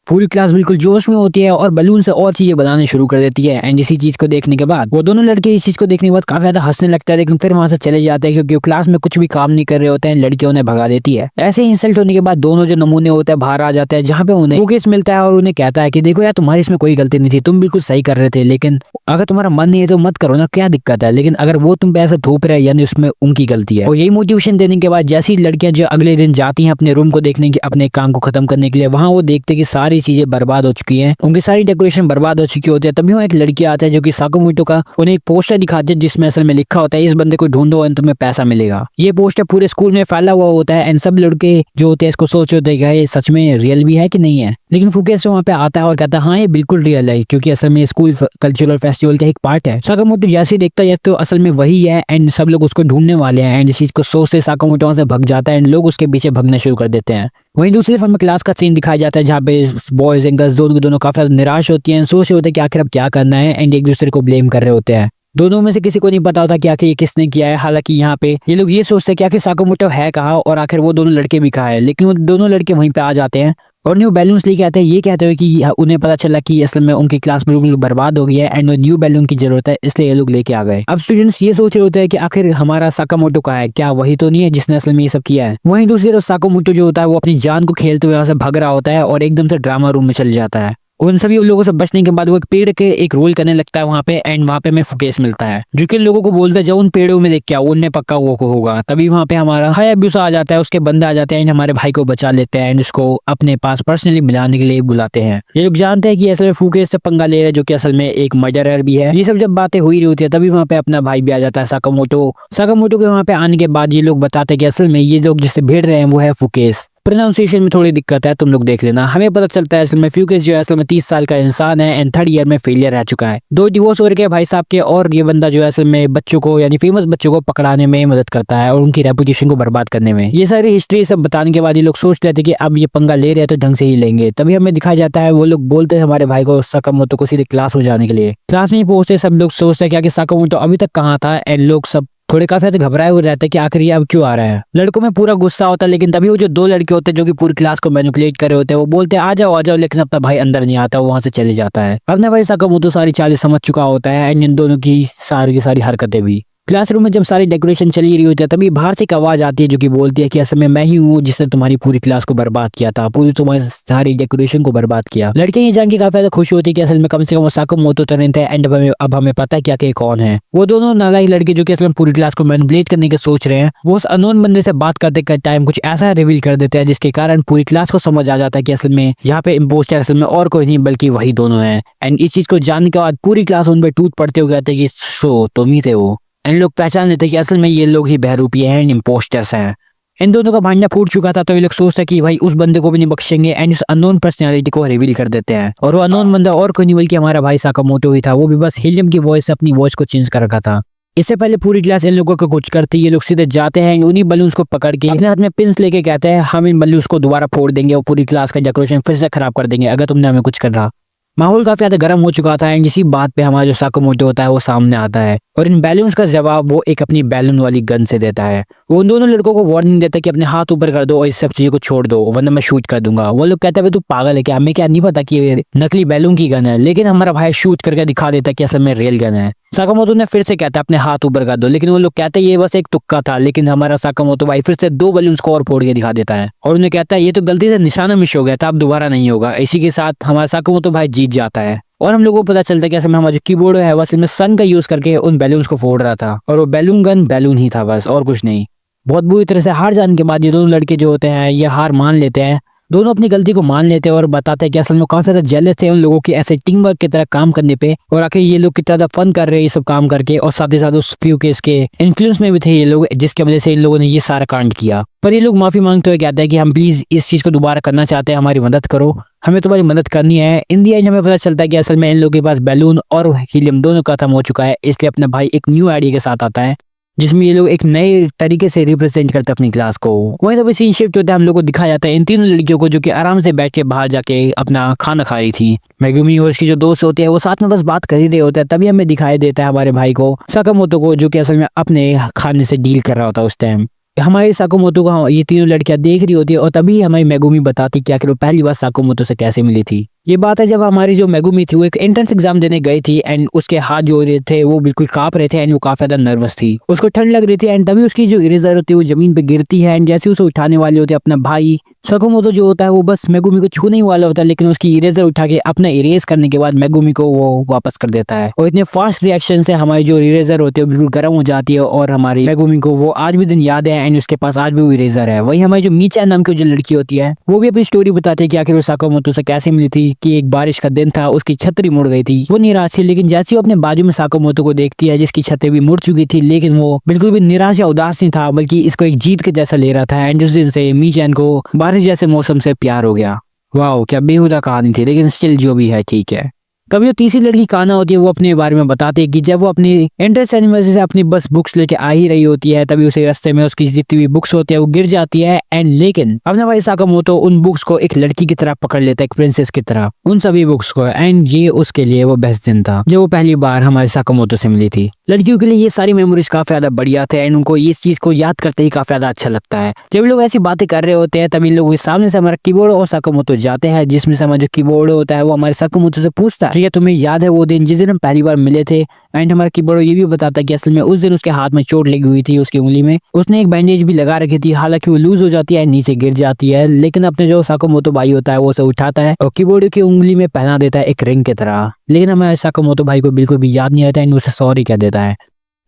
पूरी क्लास बिल्कुल जोश में होती है और बलून से और चीजें बनाने शुरू कर देती है। एंड इसी चीज को देखने के बाद वो दोनों लड़के इस चीज को देखने के बाद काफी ज्यादा हंसने लगता है, लेकिन फिर वहां से चले जाते हैं क्योंकि वो क्लास में कुछ भी काम नहीं कर रहे होते हैं। लड़कियों उन्हें भगा देती है। ऐसे ही इंसल्ट होने के बाद दोनों जो नमूने होते हैं बाहर आ जाते हैं, जहाँ पे उन्हें फुकेस मिलता है और उन्हें कहता है कि देखो यार तुम्हारी इसमें कोई गलती नहीं थी, तुम बिल्कुल सही कर रहे थे, लेकिन अगर तुम्हारा मन नहीं है तो मत करो ना, क्या दिक्कत है। लेकिन अगर वो तुम पे ऐसा थोप रहे हैं यानी उसमें उनकी गलती है। और यही मोटिवेशन देने के बाद जैसी लड़कियां जो अगले दिन जाती हैं अपने रूम को देखने की अपने काम को खत्म करने के लिए, वहां वो देखते कि सारी चीजें बर्बाद हो चुकी है, उनकी सारी डेकोरेशन बर्बाद हो चुकी होती है। तभी वो एक लड़की आता है जो कि साकुमोटो का उन्हें एक पोस्टर दिखाती है जिसमें असल में लिखा होता है इस बंदे को ढूंढो और तुम्हें पैसा मिलेगा। ये पोस्टर पूरे स्कूल में फैला हुआ होता है एंड सब लड़के जो होते हैं इसको सोच होते हैं ये सच में रियल भी है कि नहीं है। लेकिन फुकेस वहाँ पे आता है और कहता है हाँ ये बिल्कुल रियल है, क्योंकि असल में स्कूल कल्चरल फेस्टिवल का एक पार्ट है। साकामोटो जैसे ही देखता है तो असल में वही है एंड सब लोग उसको ढूंढने वाले हैं एंड इस चीज को सोचते साकामोटो वहाँ से भग जाता है एंड लोग उसके पीछे भगना शुरू कर देते हैं। वहीं दूसरी तरफ में क्लास का सीन दिखाया जाता है जहाँ पे बॉयज एंड गर्ल्स दोनों काफी निराश होती हैं, सोच रहे होते हैं कि आखिर अब क्या करना है एंड एक दूसरे को ब्लेम कर रहे होते हैं। दोनों में से किसी को नहीं पता होता कि आखिर ये किसने किया है। हालांकि यहाँ पे ये लोग ये सोचते हैं कि आखिर साकामोटो है कहाँ और आखिर वो दोनों लड़के भी कहाँ है, लेकिन वो दोनों लड़के वहीं पे आ जाते हैं और न्यू बैलून्स लेके आते हैं। ये कहते हुए कि उन्हें पता चला कि असल में उनकी क्लास में बिल्कुल बर्बाद हो गई है एंड न्यू बैलून की जरूरत है, इसलिए ये लोग लेके आ गए। अब स्टूडेंट्स ये सोच रहे होते हैं कि आखिर हमारा साकामोटो का है, क्या वही तो नहीं है जिसने असल में ये सब किया है। वहीं दूसरी तरफ साकामोटो जो होता है वो अपनी जान को खेलते हुए यहाँ से भाग रहा होता है और एकदम से ड्रामा रूम में चल जाता है। उन सभी लोगों से बचने के बाद वो एक पेड़ के एक रोल करने लगता है वहां पे एंड वहां पे हमें फुकेस मिलता है जो कि लोगों को बोलता है जब उन पेड़ों में देख के आओ उनने पक्का वो को होगा। तभी वहां पे हमारा हायाबुसा आ जाता है, उसके बंदे आ जाते हैं एंड हमारे भाई को बचा लेते हैं एंड उसको अपने पास पर्सनली मिलाने के लिए बुलाते हैं। ये लोग जानते हैं कि असल में फुकेस से पंगा ले रहे हैं जो कि असल में एक मर्डरर भी है। ये सब जब बातें हुई रही होती है तभी वहां पे अपना भाई भी आ जाता है साकामोटो के वहां पे आने के बाद ये लोग बताते हैं कि असल में ये लोग जिससे भिड़ रहे हैं वो है फुकेस। प्रोनाउंसिएशन में थोड़ी दिक्कत है, तुम लोग देख लेना। हमें पता चलता है असल में फ्यूकेस जो है असल में 30 साल का इंसान है एंड थर्ड ईयर में फेलियर रह चुका है। 2 डिवोर्स हो रखे भाई साहब के और ये बंदा जो है असल में बच्चों को यानी फेमस बच्चों को पकड़ाने में मदद करता है और उनकी रेपुटेशन को बर्बाद करने में। ये सारी हिस्ट्री सब बताने के बाद ये लोग सोच लेते कि अब ये पंगा ले रहे हैं तो ढंग से ही लेंगे। तभी हमें दिखाया जाता है वो लोग बोलते हैं हमारे भाई को साकामोटो को सीधे क्लास में जाने के लिए। क्लास में ही पहुंचते सब लोग सोचते हैं कि साकामोटो अभी तक कहाँ था एंड लोग सब थोड़े काफी ज्यादा घबराए हुए रहते हैं कि आखिर ये अब क्यों आ रहा है। लड़कों में पूरा गुस्सा होता है, लेकिन तभी वो जो 2 लड़के होते हैं जो कि पूरी क्लास को मैनिपुलेट कर रहे होते हैं वो बोलते हैं आ जाओ, लेकिन अपना भाई अंदर नहीं आता, वो वहां से चले जाता है। अपने भाई साकामोटो सारी चालें समझ चुका होता है एंड इन दोनों की सारी हरकतें भी। क्लासरूम में जब सारी डेकोरेशन चली रही होती है तभी बाहर से एक आवाज आती है जो कि बोलती है कि असल में मैं ही हूँ जिसने तुम्हारी पूरी क्लास को बर्बाद किया था, पूरी तुम्हारी सारी डेकोरेशन को बर्बाद किया। लड़के ये जान के काफी ज्यादा खुश होती है कि असल में कम से कम वो साकामोटो तो नहीं थे एंड अब हमें पता है कि कौन है। वो दोनों नालायक लड़के जो कि असल में पूरी क्लास को मैनिपुलेट करने के सोच रहे हैं वो उस अननोन बंदे से बात करते का टाइम कुछ ऐसा रिवील कर देते हैं जिसके कारण पूरी क्लास को समझ आ जाता है कि असल में यहाँ पे इम्पोस्टर असल में और कोई नहीं बल्कि वही दोनों है। एंड इस चीज को जानने के बाद पूरी क्लास उन पर टूट पड़ते हुए कहते हैं कि सो तुम ही थे वो। एंड लोग पहचान लेते हैं कि असल में ये लोग ही बहरूपी हैं एंड इम्पोस्टर्स हैं। इन दोनों का भांडा फूट चुका था तो ये लोग सोचते हैं कि भाई उस बंदे को भी नहीं बख्शेंगे एंड उस अननोन पर्सनैलिटी को रिवील कर देते हैं। और वो अननोन बंदा और कोई नहीं बल्कि हमारा भाई साकामोटो ही था, वो भी बस हीलियम की वॉइस से अपनी वॉइस को चेंज कर रखा था। इससे पहले पूरी क्लास इन लोगों को कुछ करती ये लोग सीधे जाते हैं उन्हीं बलून्स को पकड़ के अपने हाथ में पिंस लेके कहते हैं हम इन बलून्स को दोबारा फोड़ देंगे और पूरी क्लास का डेकोरेशन फिर से खराब कर देंगे अगर तुमने हमें कुछ कर रहा। माहौल काफी ज्यादा गर्म हो चुका था एंड इसी बात पे हमारा जो साकामोटो होता है वो सामने आता है और इन बैलून्स का जवाब वो एक अपनी बैलून वाली गन से देता है। वो उन दोनों लड़कों को वार्निंग देता है कि अपने हाथ ऊपर कर दो और इस सब चीजों को छोड़ दो वरना मैं शूट कर दूंगा। वो लोग कहते हैं तू पागल है क्या, हमें क्या नहीं पता कि ये नकली बैलून की गन है, लेकिन हमारा भाई शूट करके दिखा देता है कि असल में रियल गन है। साकामोतो ने फिर से कहता है अपने हाथ ऊपर कर दो, लेकिन वो लोग कहते हैं ये बस एक तुक्का था। लेकिन हमारा साकामोतो भाई फिर से 2 बलून्स को और फोड़ के दिखा देता है और उन्हें कहता है ये तो गलती से निशाना मिस हो गया था, अब दोबारा नहीं होगा। इसी के साथ हमारा साकामोतो भाई जीत जाता है और हम लोगों को पता चलता है कि असल में हमारा जो कीबोर्ड है वो असल में सन का यूज करके उन बैलून्स को फोड़ रहा था और वो बैलून गन बैलून ही था, बस और कुछ नहीं। बहुत बुरी तरह से हार जाने के बाद ये दोनों लड़के जो होते हैं ये हार मान लेते हैं, दोनों अपनी गलती को मान लेते हैं और बताते हैं कि असल में काफी ज्यादा जेलस थे उन लोगों के ऐसे टीम वर्क की तरह काम करने पे, और आखिर ये लोग कितना ज्यादा फन कर रहे हैं ये सब काम करके, और साथ ही साथ उस फ्यू केस के इन्फ्लुएंस में भी थे ये लोग, जिसकी वजह से इन लोगों ने ये सारा कांड किया। पर ये लोग माफी मांगते हुए कहते हैं कि हम प्लीज इस चीज को दोबारा करना चाहते हैं, हमारी मदद करो, हमें तुम्हारी मदद करनी है। इन दी एंड हमें पता चलता है कि असल में इन लोगों के पास बैलून और हीलियम दोनों खत्म हो चुका है, इसलिए अपना भाई एक न्यू आइडिया के साथ आता है जिसमें ये लोग एक नए तरीके से रिप्रेजेंट करते हैं अपनी क्लास को। वहीं तो सीन शिफ्ट होता है, हम लोग को दिखाया जाता है इन तीनों लड़कियों को जो कि आराम से बैठ के बाहर जाके अपना खाना खा रही थी। मेगुमी और उसकी जो दोस्त होती है वो साथ में बस बात कर ही रहे होते हैं, तभी हमें दिखाई देता है हमारे भाई को साकामोतो को जो कि असल में अपने खाने से डील कर रहा होता है उस टाइम। हमारे साकामोतो को ये तीनों लड़कियां देख रही होती है और तभी हमारी मेगुमी बताती कि आखिर वो पहली बार साकामोतो से कैसे मिली थी। ये बात है जब हमारी जो मेगुमी थी वो एक एंट्रेंस एग्जाम देने गई थी एंड उसके हाथ जो रहे थे वो बिल्कुल कांप रहे थे एंड वो काफी ज्यादा नर्वस थी, उसको ठंड लग रही थी एंड तभी उसकी जो इरेजर होती है वो जमीन पे गिरती है एंड जैसे उसे उठाने वाले होते हैं अपना भाई साकामोतो जो होता है वो बस मेगुमी को छूने ही वाला होता है, लेकिन उसकी इरेजर उठा के अपना इरेज करने के बाद मेगुमी को वो वापस कर देता है और इतने फास्ट रिएक्शन से हमारी जो इरेजर होती है बिल्कुल गर्म हो जाती है और हमारी मेगुमी को वो आज भी दिन याद है एंड उसके पास आज भी वो इरेजर है। वही हमारी जो मीचा नाम की जो लड़की होती है वो भी अपनी स्टोरी बताती है कि आखिर वो साकामोतो से कैसे मिली थी, कि एक बारिश का दिन था उसकी छतरी मुड़ गई थी, वो निराश थी, लेकिन जैसे वो अपने बाजू में साकामोतो को देखती है जिसकी छतरी भी मुड़ चुकी थी, लेकिन वो बिल्कुल भी निराश या उदास नहीं था बल्कि इसको एक जीत के जैसा ले रहा था एंड उस दिन से मीचैन को बारिश जैसे मौसम से प्यार हो गया। वाह क्या बेहुदा कहानी थी, लेकिन स्टिल जो भी है ठीक है। कभी वो तीसरी लड़की काना होती है वो अपने बारे में बताती है कि जब वो अपनी एंट्रेंस एनिवर्सरी से अपनी बस बुक्स लेके आ ही रही होती है तभी उसे रास्ते में उसकी जितनी भी बुक्स होती है वो गिर जाती है एंड लेकिन अपना भाई साकामोतो उन बुक्स को एक लड़की की तरह पकड़ लेता है, एक प्रिंसेस की तरह उन सभी बुक्स को, एंड ये उसके लिए वो बेस्ट दिन था जब वो पहली बार हमारे साकामोतो से मिली थी। लड़कियों के लिए ये सारी मेमोरीज काफी ज्यादा बढ़िया थे एंड उनको इस चीज को याद करते ही काफी ज्यादा अच्छा लगता है। जब लोग ऐसी बातें कर रहे होते हैं तभी लोग सामने से हमारा कीबोर्ड और साकामोतो जाते हैं, जिसमें से हमारा जो कीबोर्ड होता है वो हमारे साकामोतो से पूछता है तुम्हें याद है वो दिन जिस दिन हम पहली बार मिले थे, एंड हमारा कीबोर्ड ये भी बताता है कि असल में उस दिन उसके हाथ में चोट लगी हुई थी, उसकी उंगली में उसने एक बैंडेज भी लगा रखी थी, हालांकि वो लूज हो जाती है नीचे गिर जाती है, लेकिन अपने जो साकामोतो भाई होता है वो उसे उठाता है और कीबोर्ड की उंगली में पहना देता है एक रिंग की तरह, लेकिन हमारे साकामोतो भाई को बिल्कुल भी याद नहीं रहता एंड उसे सॉरी कह देता है।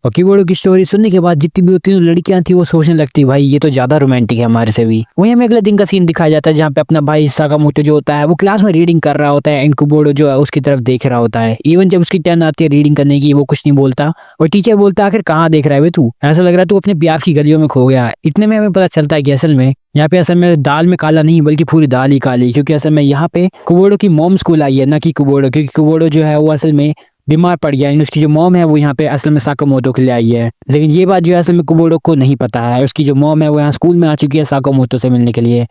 और कीबोर्ड की स्टोरी सुनने के बाद जितनी भी तीनों लड़कियां थी वो सोचने लगती भाई ये तो ज्यादा रोमांटिक है हमारे से भी। वहीं हमें अगले दिन का सीन दिखाया जाता है जहाँ पे अपना भाई साकामोतो जो होता है वो क्लास में रीडिंग कर रहा होता है एंड कीबोर्ड जो है उसकी तरफ देख रहा होता है। इवन जब उसकी टर्न आती है रीडिंग करने की वो कुछ नहीं बोलता और टीचर बोलता है आखिर कहाँ देख रहा है तू, ऐसा लग रहा है तू अपने प्यार की गलियों में खो गया। इतने में हमें पता चलता है कि असल में यहाँ पे असल में दाल में काला नहीं बल्कि पूरी दाल ही काली, क्योंकि असल में यहाँ पे कीबोर्ड की मॉम स्कूल आई है ना कि कीबोर्ड, क्योंकि कीबोर्ड जो है वो असल में बीमार पड़ गया, उसकी जो मॉम है वो यहाँ पे असल में साकामोतो के लिए आई है, लेकिन ये बात जो है असल में कीबोर्ड को नहीं पता है। उसकी जो मॉम है वो यहाँ स्कूल में आ चुकी है साकामोतो से मिलने के लिए।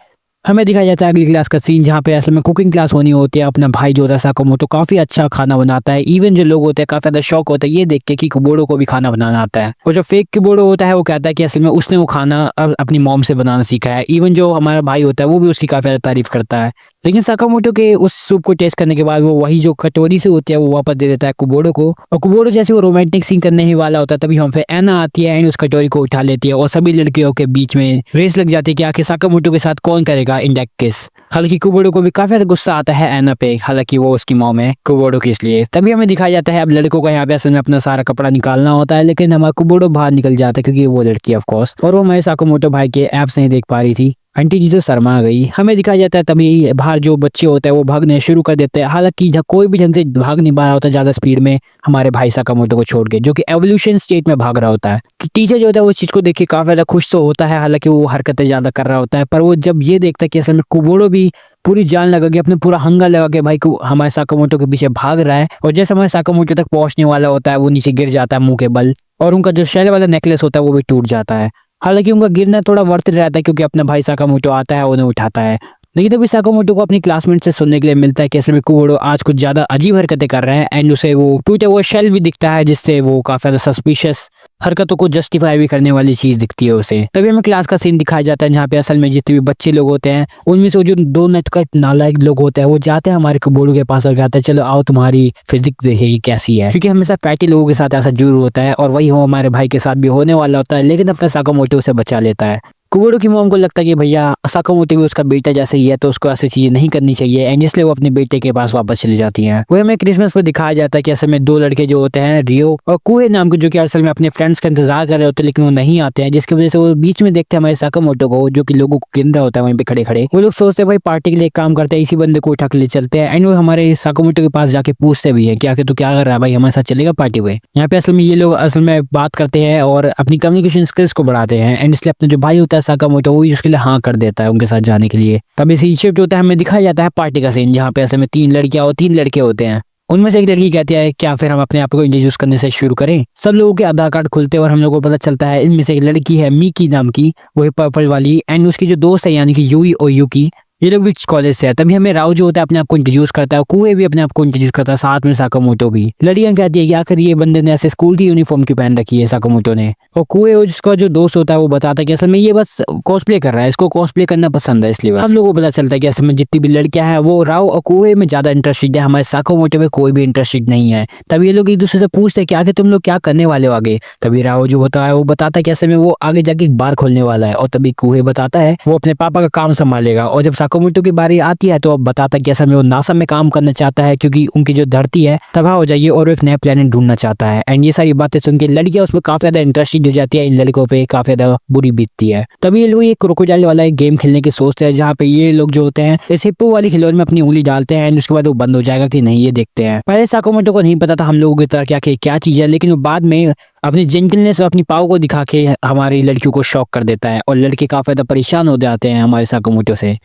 हमें दिखाया जाता है अगली क्लास का सीन जहाँ पे असल में कुकिंग क्लास होनी होती है। अपना भाई जो होता है साकामोतो काफी अच्छा खाना बनाता है, इवन जो लोग होते हैं काफी ज्यादा शौक होता है ये देख के कि कीबोर्ड को भी खाना बनाना आता है। और जो फेक कीबोर्ड होता है वो कहता है कि असल में उसने वो खाना अपनी मॉम से बनाना सीखा है। इवन जो हमारा भाई होता है वो भी उसकी काफी ज्यादा तारीफ करता है, लेकिन साकामोतो के उस सूप को टेस्ट करने के बाद वो वही जो कटोरी से होती है वो वापस दे देता है कीबोर्ड को, और कीबोर्ड जैसे वो रोमांटिक सीन करने ही वाला होता है तभी हम पे एना आती है एंड उस कटोरी को उठा लेती है और सभी लड़कियों के बीच में रेस लग जाती है कि आखिर साकामोतो के साथ कौन करेगा इंडेक्ट किस। हालांकि कीबोर्ड को भी काफी ज्यादा गुस्सा आता है एना पे, हालांकि वो उसकी मॉम है कीबोर्ड की, इसलिए तभी हमें दिखाया जाता है अब लड़कों को यहाँ पे असल में अपना सारा कपड़ा निकालना होता है, लेकिन हमारा कीबोर्ड बाहर निकल जाता है क्योंकि वो लड़की ऑफ कोर्स, और वो हमारे साकामोतो भाई के ऐप्स नहीं देख पा रही थी। आंटी जी तो शर्मा गई। हमें दिखाया जाता है तभी बाहर जो बच्चे होते हैं वो भागने शुरू कर देते हैं, हालांकि कोई भी ढंग से भाग नहीं पा रहा होता ज्यादा स्पीड में हमारे भाई साकामोतो को छोड़ के, जो कि एवोल्यूशन स्टेट में भाग रहा होता है। कि टीचर जो होता है वो चीज को देख के काफी ज्यादा खुश तो होता है, हालांकि वो हरकतें ज्यादा कर रहा होता है, पर वो जब ये देखता है कि असल में कीबोर्ड भी पूरी जान लगा के अपने पूरा हंगा लगा के भाई को हमारे साकामोतो के पीछे भाग रहा है, और जैसे हमारे साकामोतो तक पहुंचने वाला होता है वो नीचे गिर जाता है मुंह के बल, और उनका जो शेल वाला नेकलेस होता है वो भी टूट जाता है। हालांकि उनका गिरना थोड़ा वर्थ रहता है क्योंकि अपना भाई साकामोतो आता है उन्हें उठाता है। लेकिन तभी साकामोटो को अपनी क्लासमेट से सुनने के लिए मिलता है कि असल में कुबोडो आज कुछ ज्यादा अजीब हरकतें कर रहे हैं एंड उसे वो टूटा हुआ शेल भी दिखता है जिससे वो काफी ज्यादा सस्पिशियस हरकतों को जस्टिफाई भी करने वाली चीज दिखती है उसे। तभी हमें क्लास का सीन दिखाया जाता है जहाँ पे असल में जितने भी बच्चे लोग होते हैं उनमें से जो दो नटखट नालायक लोग होते हैं वो जाते हैं हमारे कुबोडो के पास और कहते हैं चलो आओ तुम्हारी फिजिक्स देखेगी कैसी है, क्योंकि हमेशा फैटी लोगों के साथ ऐसा जरूर होता है और वही हो हमारे भाई के साथ भी होने वाला होता है, लेकिन अपना साकामोटो उसे बचा लेता है। कुबोडो की मॉम को लगता है कि भैया साकामोटो भी उसका बेटा जैसे ही है तो उसको ऐसी चीजें नहीं करनी चाहिए एंड इसलिए वो अपने बेटे के पास वापस चली जाती हैं। वही हमें क्रिसमस पर दिखाया जाता है कि असल में दो लड़के जो होते हैं रियो और कुए नाम के, जो कि असल में अपने फ्रेंड्स का इंतजार कर रहे होते हैं लेकिन वो नहीं आते हैं, जिसकी वजह से वो बीच में देखते हैं हमारे साकामोटो को जो कि लोगों को गिन रहा होता है वहीं पे खड़े खड़े। वो लोग सोचते हैं भाई पार्टी के लिए एक काम करते हैं, इसी बंदे को उठा के ले चलते हैं एंड वो हमारे साकामोटो के पास जाके पूछते भी है कि आखिर तू क्या कर रहा है भाई, हमारे साथ चलेगा पार्टी में। यहाँ पे असल में ये लोग असल में बात करते हैं और अपनी कम्युनिकेशन स्किल्स को बढ़ाते हैं एंड इसलिए अपना जो भाई होता है साकामोटो वो उसके लिए हाँ कर देता है उनके साथ जाने के लिए। तभी सीन शिफ्ट होता है, हमें दिखाया जाता है पार्टी का सीन जहाँ पे असल में 3 लड़कियां और 3 लड़के होते हैं। उनमें से एक लड़की कहती है क्या फिर हम अपने आप को इंट्रोड्यूस करने से शुरू करें। सब लोगों के आधार कार्ड खुलते हैं और हम लोगों को पता चलता है इनमें से एक लड़की है मीकी नाम की, वही पर्पल वाली, एंड उसकी जो दोस्त है यानी कि यूई और यूकी, ये लोग भी कॉलेज से है। तभी हमें राव जो होता है अपने आप को इंट्रोड्यूस करता है, कुए भी अपने आप को इंट्रोड्यूस करता है, साथ में साकामोटो भी। लड़कियां कहती है कि आखिर ये बंदे ने ऐसे स्कूल की यूनिफॉर्म क्यों पहन रखी है साकामोटो ने। और कुए और जिसका जो दोस्त होता है वो बताता है कि असल में ये बस कॉस्प्ले कर रहा है, इसको कॉस्प्ले करना पसंद है इसलिए। हम लोगों को पता चलता है कि असल में जितनी भी लड़कियां हैं वो राव और कुए में ज्यादा इंटरेस्टेड है, हमारे साकामोटो में कोई भी इंटरेस्टेड नहीं है। तभी ये लोग एक दूसरे से पूछते हैं कि आगे तुम लोग क्या करने वाले हो आगे। तभी राव जो होता है वो बताता है कि असल में वो आगे जाके एक बार खोलने वाला है और तभी कुए बताता है वो अपने पापा का काम संभालेगा। और जब साकामोटो की बारी आती है तो अब बताता है कि असल में वो नासा में काम करना चाहता है क्योंकि उनकी जो धरती है तबाह हो जाएगी और वो एक नया प्लेनेट ढूंढना चाहता है। एंड ये सारी बातें सुन के लड़कियां उसमें काफी ज्यादा इंटरेस्टेड हो जाती है, इन लड़कों पे काफी ज्यादा बुरी बीतती है। तभी ये लोग एक क्रोकोडाइल वाला एक गेम खेलने की सोचते हैं जहाँ पे ये लोग जो होते हैं इस हिप्पो वाली खिलौने में अपनी उंगली डालते हैं एंड उसके बाद वो बंद हो जाएगा कि नहीं ये देखते हैं। पहले साकामोटो को नहीं पता था हम लोगों की तरह क्या चीज है, लेकिन वो बाद में अपनी जेंटलनेस और अपनी पावर को दिखा के हमारी लड़कियों को शॉक कर देता है और लड़के काफी ज्यादा परेशान हो जाते हैं हमारे साकामोटो से।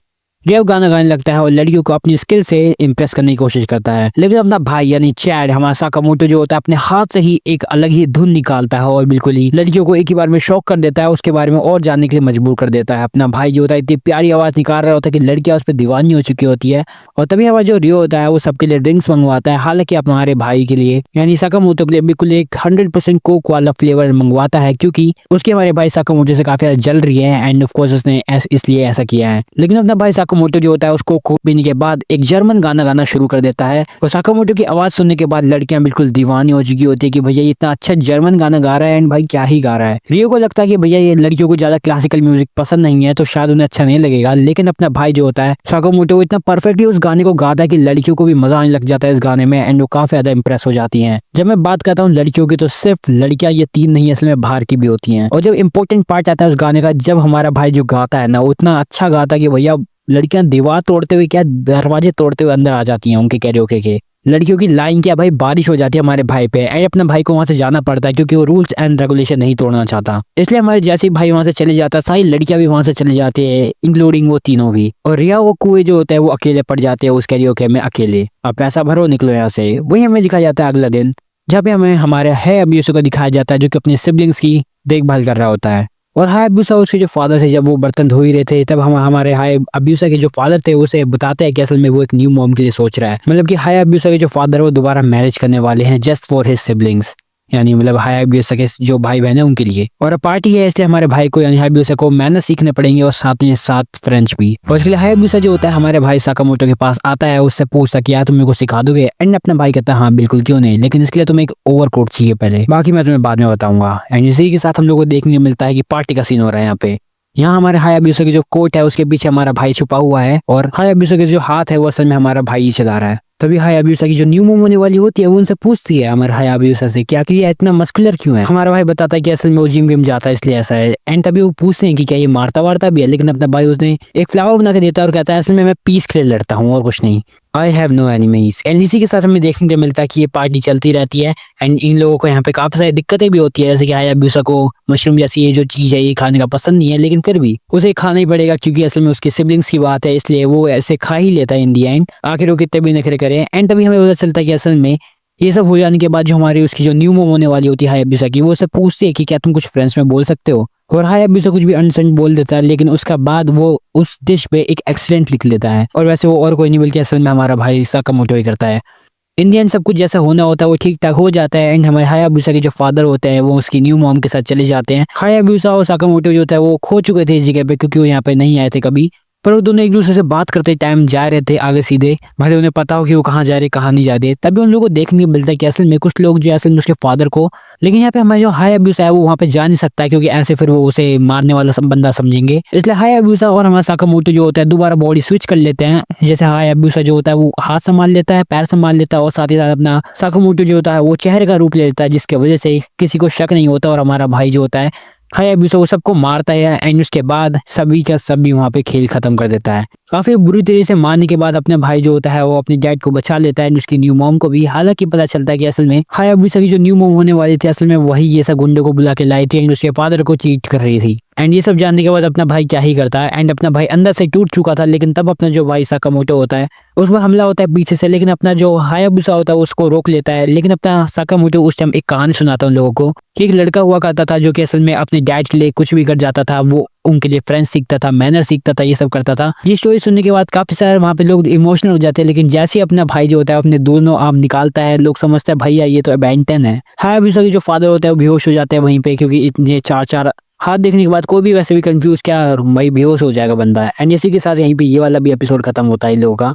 रेव गाना गाने लगता है और लड़कियों को अपनी स्किल से इम्प्रेस करने की कोशिश करता है, लेकिन अपना भाई यानी चैड हमारा साकामोटो जो होता है अपने हाथ से ही एक अलग ही धुन निकालता है और बिल्कुल ही लड़कियों को एक ही बार में शॉक कर देता है, उसके बारे में और जानने के लिए मजबूर कर देता है। अपना भाई जो होता है इतनी प्यारी आवाज निकाल रहा होता है कि लड़कियां उस पर दीवानी हो चुकी होती है। और तभी हमारा जो रियो होता है वो सबके लिए ड्रिंक्स मंगवाता है, हालांकि हमारे भाई के लिए यानी साकामोटो के लिए बिल्कुल एक 100% कोक वाला फ्लेवर मंगवाता है क्योंकि उसके हमारे भाई साकामोटो से काफी ज्यादा जल रही है एंड ऑफ कोर्स उसने इसलिए ऐसा किया है। लेकिन अपना भाई साकामोटो जो होता है उसको कोक पीने के बाद एक जर्मन गाना गाना शुरू कर देता है और साकामोटो की आवाज सुनने के बाद लड़कियां बिल्कुल दीवानी हो चुकी होती है कि भैया ये इतना अच्छा जर्मन गाना गा रहा है एंड भाई क्या ही गा रहा है। रियो को लगता है कि भैया ये लड़कियों को ज्यादा क्लासिकल म्यूजिक पसंद नहीं है तो शायद उन्हें अच्छा नहीं लगेगा, लेकिन अपना भाई जो होता है साकामोटो इतना परफेक्टली उस गाने को गाता है कि लड़कियों को भी मजा आने लग जाता है इस गाने में एंड वो काफी ज्यादा इंप्रेस हो जाती हैं। जब मैं बात करता हूँ लड़कियों की तो सिर्फ लड़कियां ये 3 नहीं असल में बाहर की भी होती हैं। और जब इंपॉर्टेंट पार्ट आता है उस गाने का, जब हमारा भाई जो गाता है ना वो इतना अच्छा गाता है कि भैया लड़कियां दीवार तोड़ते हुए क्या दरवाजे तोड़ते हुए अंदर आ जाती हैं उनके कैरियोके के। लड़कियों की लाइन क्या भाई बारिश हो जाती है हमारे भाई पे एंड अपने भाई को वहां से जाना पड़ता है क्योंकि वो रूल्स एंड रेगुलेशन नहीं तोड़ना चाहता, इसलिए हमारे जैसे ही भाई वहां से चले जाता है सारी लड़कियां भी वहां से चले जाती है इंक्लूडिंग वो तीनों भी। और रिया वो कुएं जो होता है वो अकेले पड़ जाते हैं उस कैरियोके में अकेले। अब पैसा भरो निकलो यहाँ से। वही हमें दिखाया जाता है अगला दिन जहाँ पे हमें हमारे है अब्यूसो को दिखाया जाता है जो कि अपने सिबलिंग्स की देखभाल कर रहा होता है। और हाय अब्यूसा उसके जो फादर थे जब वो बर्तन धो ही रहे थे तब हम हमारे हाय अब्यूसा के जो फादर थे उसे बताते हैं कि असल में वो एक न्यू मॉम के लिए सोच रहा है, मतलब कि हाय अब्यूसा के जो फादर है वो दोबारा मैरिज करने वाले हैं जस्ट फॉर हिज सिबलिंग्स, यानी मतलब हाय अब्यूसा के जो भाई बहन है उनके लिए। और पार्टी है इसलिए हमारे भाई को यानी हाय अब्यूसा को मैनर्स सीखने पड़ेंगे और साथ में साथ फ्रेंच भी। और इसके लिए हाय अब्यूसा जो होता है हमारे भाई साकामोटो के पास आता है, उससे पूछता कि यार तुम मेरे को सिखा दोगे एंड अपना भाई कहता है हाँ बिल्कुल क्यों नहीं, लेकिन इसके लिए तुम्हें एक ओवरकोट चाहिए पहले, बाकी मैं तुम्हें बाद में बताऊंगा। एंड इसी के साथ हम लोग को देखने को मिलता है कि पार्टी का सीन हो रहा है यहाँ पे। यहाँ हमारे हाय अब्यूसा की जो कोट है उसके पीछे हमारा भाई छुपा हुआ है और हाय अब्यूसा के जो हाथ है वो असल में हमारा भाई ही चला रहा है। तभी हाय अब्यूसा की जो न्यू मोम होने वाली होती है वो उनसे पूछती है हमारे हाय अब्यूसा से क्या कि ये इतना मस्कुलर क्यों है। हमारा भाई बताता है कि असल में वो जिम विम जाता है इसलिए ऐसा है। एंड तभी वो पूछते हैं कि क्या ये मारता वारता भी है, लेकिन अपना भाई उसने एक फ्लावर बना के देता है और कहता है असल में मैं पीस के लिए लड़ता हूँ और कुछ नहीं, I have no enemies. And इसी के साथ हमें देखने को मिलता है कि ये पार्टी चलती रहती है एंड इन लोगों को यहाँ पे काफी सारी दिक्कतें भी होती है, जैसे कि हाय अब्यूसा को मशरूम जैसी ये जो चीज है ये खाने का पसंद नहीं है, लेकिन फिर भी उसे खाना ही पड़ेगा क्योंकि असल में उसके सिबलिंग्स की बात है इसलिए वो ऐसे खा ही लेता है इन दी एंड, आखिर वो कितने भी नखरे करे। एंड तभी हमें पता चलता है कि असल में ये सब हो जाने के बाद जो हमारी उसकी जो न्यू मोम होने वाली होती है हाय अब्यूसा की, वो उससे पूछती है कि क्या तुम कुछ फ्रेंच में बोल सकते हो। और हायाबुसा कुछ भी अनसेंट बोल देता है, लेकिन उसका बाद वो उस डिश पे एक एक्सीडेंट लिख लेता है, और वैसे वो और कोई नहीं बल्कि असल में हमारा भाई साकामोटो ही करता है। इन द एंड सब कुछ जैसा होना होता है वो ठीक ठाक हो जाता है, एंड हमारे हायाबुसा के जो फादर होते हैं वो उसकी न्यू मॉम के साथ चले जाते हैं। हायाबुसा और साकामोटो जो होता है वो खो चुके थे इस जगह पे, क्योंकि वो यहाँ पे नहीं आए थे कभी, पर वो दोनों एक दूसरे से बात करते टाइम जा रहे थे आगे सीधे, भले उन्हें पता हो कि वो कहाँ जा रहे कहाँ नहीं जा रहे। तभी उन लोगों को देखने को मिलता है कि असल में कुछ लोग जो है असल में उसके फादर को, लेकिन यहाँ पे हमारा जो हायाबुसा है वो वहाँ पे जा नहीं सकता है, क्योंकि ऐसे फिर वो उसे मारने वाला सब बंदा समझेंगे। इसलिए हायाबुसा और हमारा साकामोटो जो होता है दोबारा बॉडी स्विच कर लेते हैं। जैसे हायाबुसा जो होता है वो हाथ संभाल लेता है, पैर संभाल लेता है, और साथ ही साथ अपना साकामोटो जो होता है वो चेहरे का रूप ले लेता है, जिसकी वजह से किसी को शक नहीं होता, और हमारा भाई जो होता है हायाबुसा वो सबको मारता है, एंड उसके बाद सभी का सभी वहाँ पे खेल खत्म कर देता है। काफी बुरी तरीके से मारने के बाद अपने भाई जो होता है वो अपने डैड को बचा लेता है, एंड उसकी न्यू मॉम को भी। हालांकि पता चलता है कि असल में हायाबुसा की जो न्यू मॉम होने वाली थी असल में वही ये सब गुंडों को बुला के लाई थी, एंड उसके फादर को चीट कर रही थी। एंड ये सब जानने के बाद अपना भाई क्या ही करता है, एंड अपना भाई अंदर से टूट चुका था, लेकिन तब अपना जो भाई साकामोटो होता है उस पर हमला होता है पीछे से, लेकिन अपना जो हायाबुसा होता है उसको रोक लेता है। लेकिन अपना साकामोटो उस टाइम एक कहानी सुनाता है उन लोगों को कि एक लड़का हुआ करता था जो कि असल में अपने डैड के लिए कुछ भी कर जाता था, वो उनके लिए फ्रेंड्स सीखता था, मैनर सीखता था, ये सब करता था। ये स्टोरी सुनने के बाद काफी सारे वहाँ पे लोग इमोशनल हो जाते हैं, लेकिन जैसे ही अपना भाई जो होता है अपने दोनों आर्म निकालता है, लोग समझते हैं भैया ये तो बेंटन है। हायाबुसा के जो फादर होता है वो बेहोश हो जाते हैं वहीं पे, क्योंकि इतने चार चार हाथ देखने के बाद कोई भी वैसे भी कंफ्यूज, क्या भाई बेहोश हो जाएगा बंदा। एंड इसी के साथ यहीं पे ये वाला भी एपिसोड खत्म होता है इन लोगों का।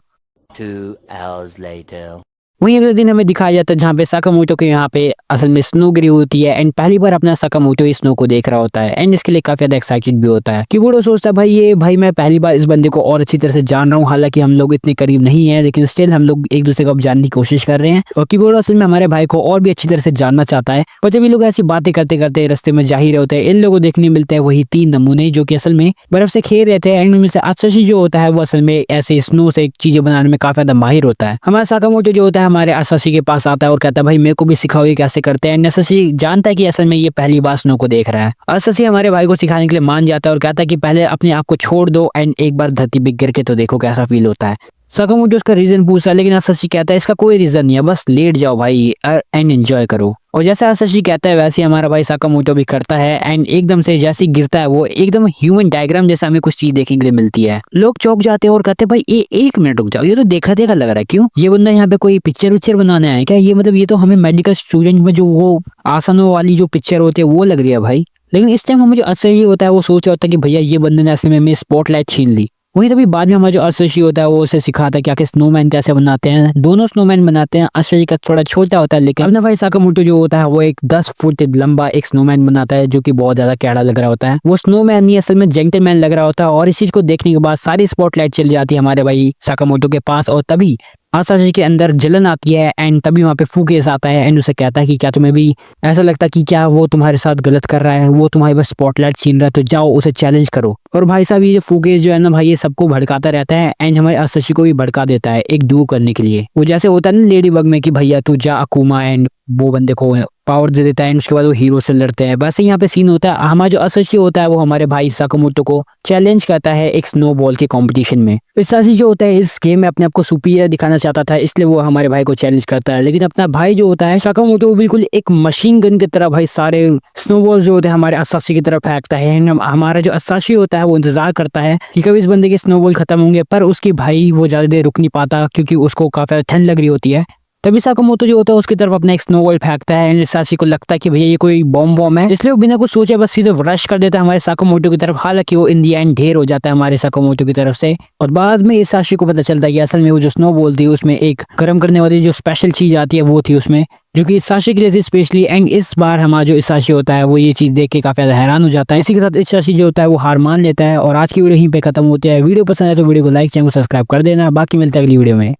2 hours later. वहीं अगले दिन हमें दिखाया जाता है जहाँ पे साकामोटो के यहाँ पे असल में स्नो गिरी होती है, एंड पहली बार अपना साकामोटो इस स्नो को देख रहा होता है, एंड इसके लिए काफी ज्यादा एक्साइटेड भी होता है। कीबोर्डो सोचता है भाई मैं पहली बार इस बंदे को और अच्छी तरह से जान रहा हूँ, हालांकि हम लोग इतने करीब नहीं है, लेकिन स्टिल हम लोग एक दूसरे को अब जानने की कोशिश कर रहे हैं। और कीबोर्डो असल में हमारे भाई को और भी अच्छी तरह से जानना चाहता है। पर जब ये लोग ऐसी बातें करते करते रास्ते में जा ही रहे होते हैं, इन लोगों को देखने मिलते हैं वही 3 नमूने जो कि असल में बर्फ से खेल रहे थे, एंड उनमें से आसाशी जो होता है वो असल में ऐसे स्नो से चीजें बनाने में काफी ज्यादा माहिर होता है। हमारा साकामोटो जो होता है हमारे आसाशी के पास आता है और कहता है भाई मेरे को भी सिखाओ ये कैसे करते हैं। आसाशी जानता है कि असल में ये पहली बार स्नो को देख रहा है। आसाशी हमारे भाई को सिखाने के लिए मान जाता है और कहता है कि पहले अपने आप को छोड़ दो, एंड एक बार धरती पे गिर के तो देखो कैसा फील होता है। साकामोटो उसका रीजन पूछता है, लेकिन आसाशी कहता है इसका कोई रीजन नहीं है, बस लेट जाओ भाई एंड एंजॉय करो। और जैसे आसाशी कहता है वैसे हमारा भाई साकामोटो भी करता है, एंड एकदम से जैसे गिरता है वो एकदम ह्यूमन डायग्राम जैसा हमें कुछ चीज देखने के लिए मिलती है। लोग चौंक जाते हैं और कहते हैं भाई ये 1 मिनट रुक जाओ, ये तो देखा देखा लग रहा है, क्यों ये बंदा यहाँ पे कोई पिक्चर विक्चर बनाने आया है क्या? ये मतलब ये तो हमें मेडिकल स्टूडेंट में जो वो आसनों वाली जो पिक्चर होती है वो लग रही है भाई। लेकिन इस टाइम हमें जो असली होता है वो सोच रहा होता है कि भैया ये बंदे ने असल में मेरी स्पॉटलाइट छीन ली। वहीं तभी बाद में हमारा जो अर्शशी होता है वो उसे सिखाता है कि आखिर स्नोमैन कैसे बनाते हैं। दोनों स्नोमैन बनाते हैं, अर्शशी का थोड़ा छोटा होता है, लेकिन अपना भाई साकामोटो जो होता है वो एक 10 फुट लंबा एक स्नोमैन बनाता है जो कि बहुत ज्यादा कैड़ा लग रहा होता है। वो स्नोमैन नहीं असल में जेंटलमैन लग रहा होता है। और इस चीज को देखने के बाद सारी स्पॉटलाइट चली जाती है हमारे भाई साकामोटो के पास, और तभी आसाशी के अंदर जलन आती है, एंड तभी वहाँ पे फूकेस आता है, एंड उसे कहता है कि क्या तुम्हें भी ऐसा लगता है कि क्या वो तुम्हारे साथ गलत कर रहा है, वो तुम्हारी बस स्पॉटलाइट छीन रहा है, तो जाओ उसे चैलेंज करो। और भाई साहब ये फूकेस जो है ना भाई ये सबको भड़काता रहता है, एंड हमारे आसाशी को भी भड़का देता है एक डुओ करने के लिए। वो जैसे होता है ना लेडी बग में कि भैया तू जा अकुमा, एंड वो बंदे को पावर दे देता है, एंड उसके बाद वो हीरो से लड़ते हैं। वैसे यहाँ पे सीन होता है हमारा जो आसाशी होता है वो हमारे भाई साकामोटो को चैलेंज करता है एक स्नो बॉल के कंपटीशन में। आसाशी जो होता है इस गेम में अपने आप को सुपीरियर दिखाना चाहता था, इसलिए वो हमारे भाई को चैलेंज करता है। लेकिन अपना भाई जो होता है साकामोटो वो बिल्कुल एक मशीन गन की तरह भाई सारे स्नोबॉल जो होते हैं हमारे आसाशी की तरफ फेंकता है। हमारा जो आसाशी होता है वो इंतजार करता है कि कभी इस बंदे के स्नोबॉल खत्म होंगे, पर उसकी भाई वो ज्यादा देर रुक नहीं पाता क्योंकि उसको काफी ठंड लग रही होती है। तभी साकामोटो जो होता है उसकी तरफ अपना एक स्नोबॉल फेंकता है, एंड आसाशी को लगता है कि भैया ये कोई बॉम्ब है, इसलिए वो बिना कुछ सोचे बस सीधे रश कर देता है हमारे साकामोटो की तरफ। हालांकि वो इन दी एंड ढेर हो जाता है हमारे साकामोटो की तरफ से। और बाद में आसाशी को पता चलता है कि असल में वो जो स्नोबॉल थी उसमें एक गर्म करने वाली जो स्पेशल चीज आती है वो थी उसमें, जो कि आसाशी के लिए थी स्पेशली। एंड इस बार हमारा जो आसाशी होता है वो ये चीज देख के काफी ज्यादा हैरान हो जाता है। इसी के साथ आसाशी जो होता है वो हार मान लेता है, और आज की वीडियो यहीं पे खत्म होती है। वीडियो पसंद है तो वीडियो को लाइक, चैनल को सब्सक्राइब कर देना। बाकी मिलता है अगली वीडियो में।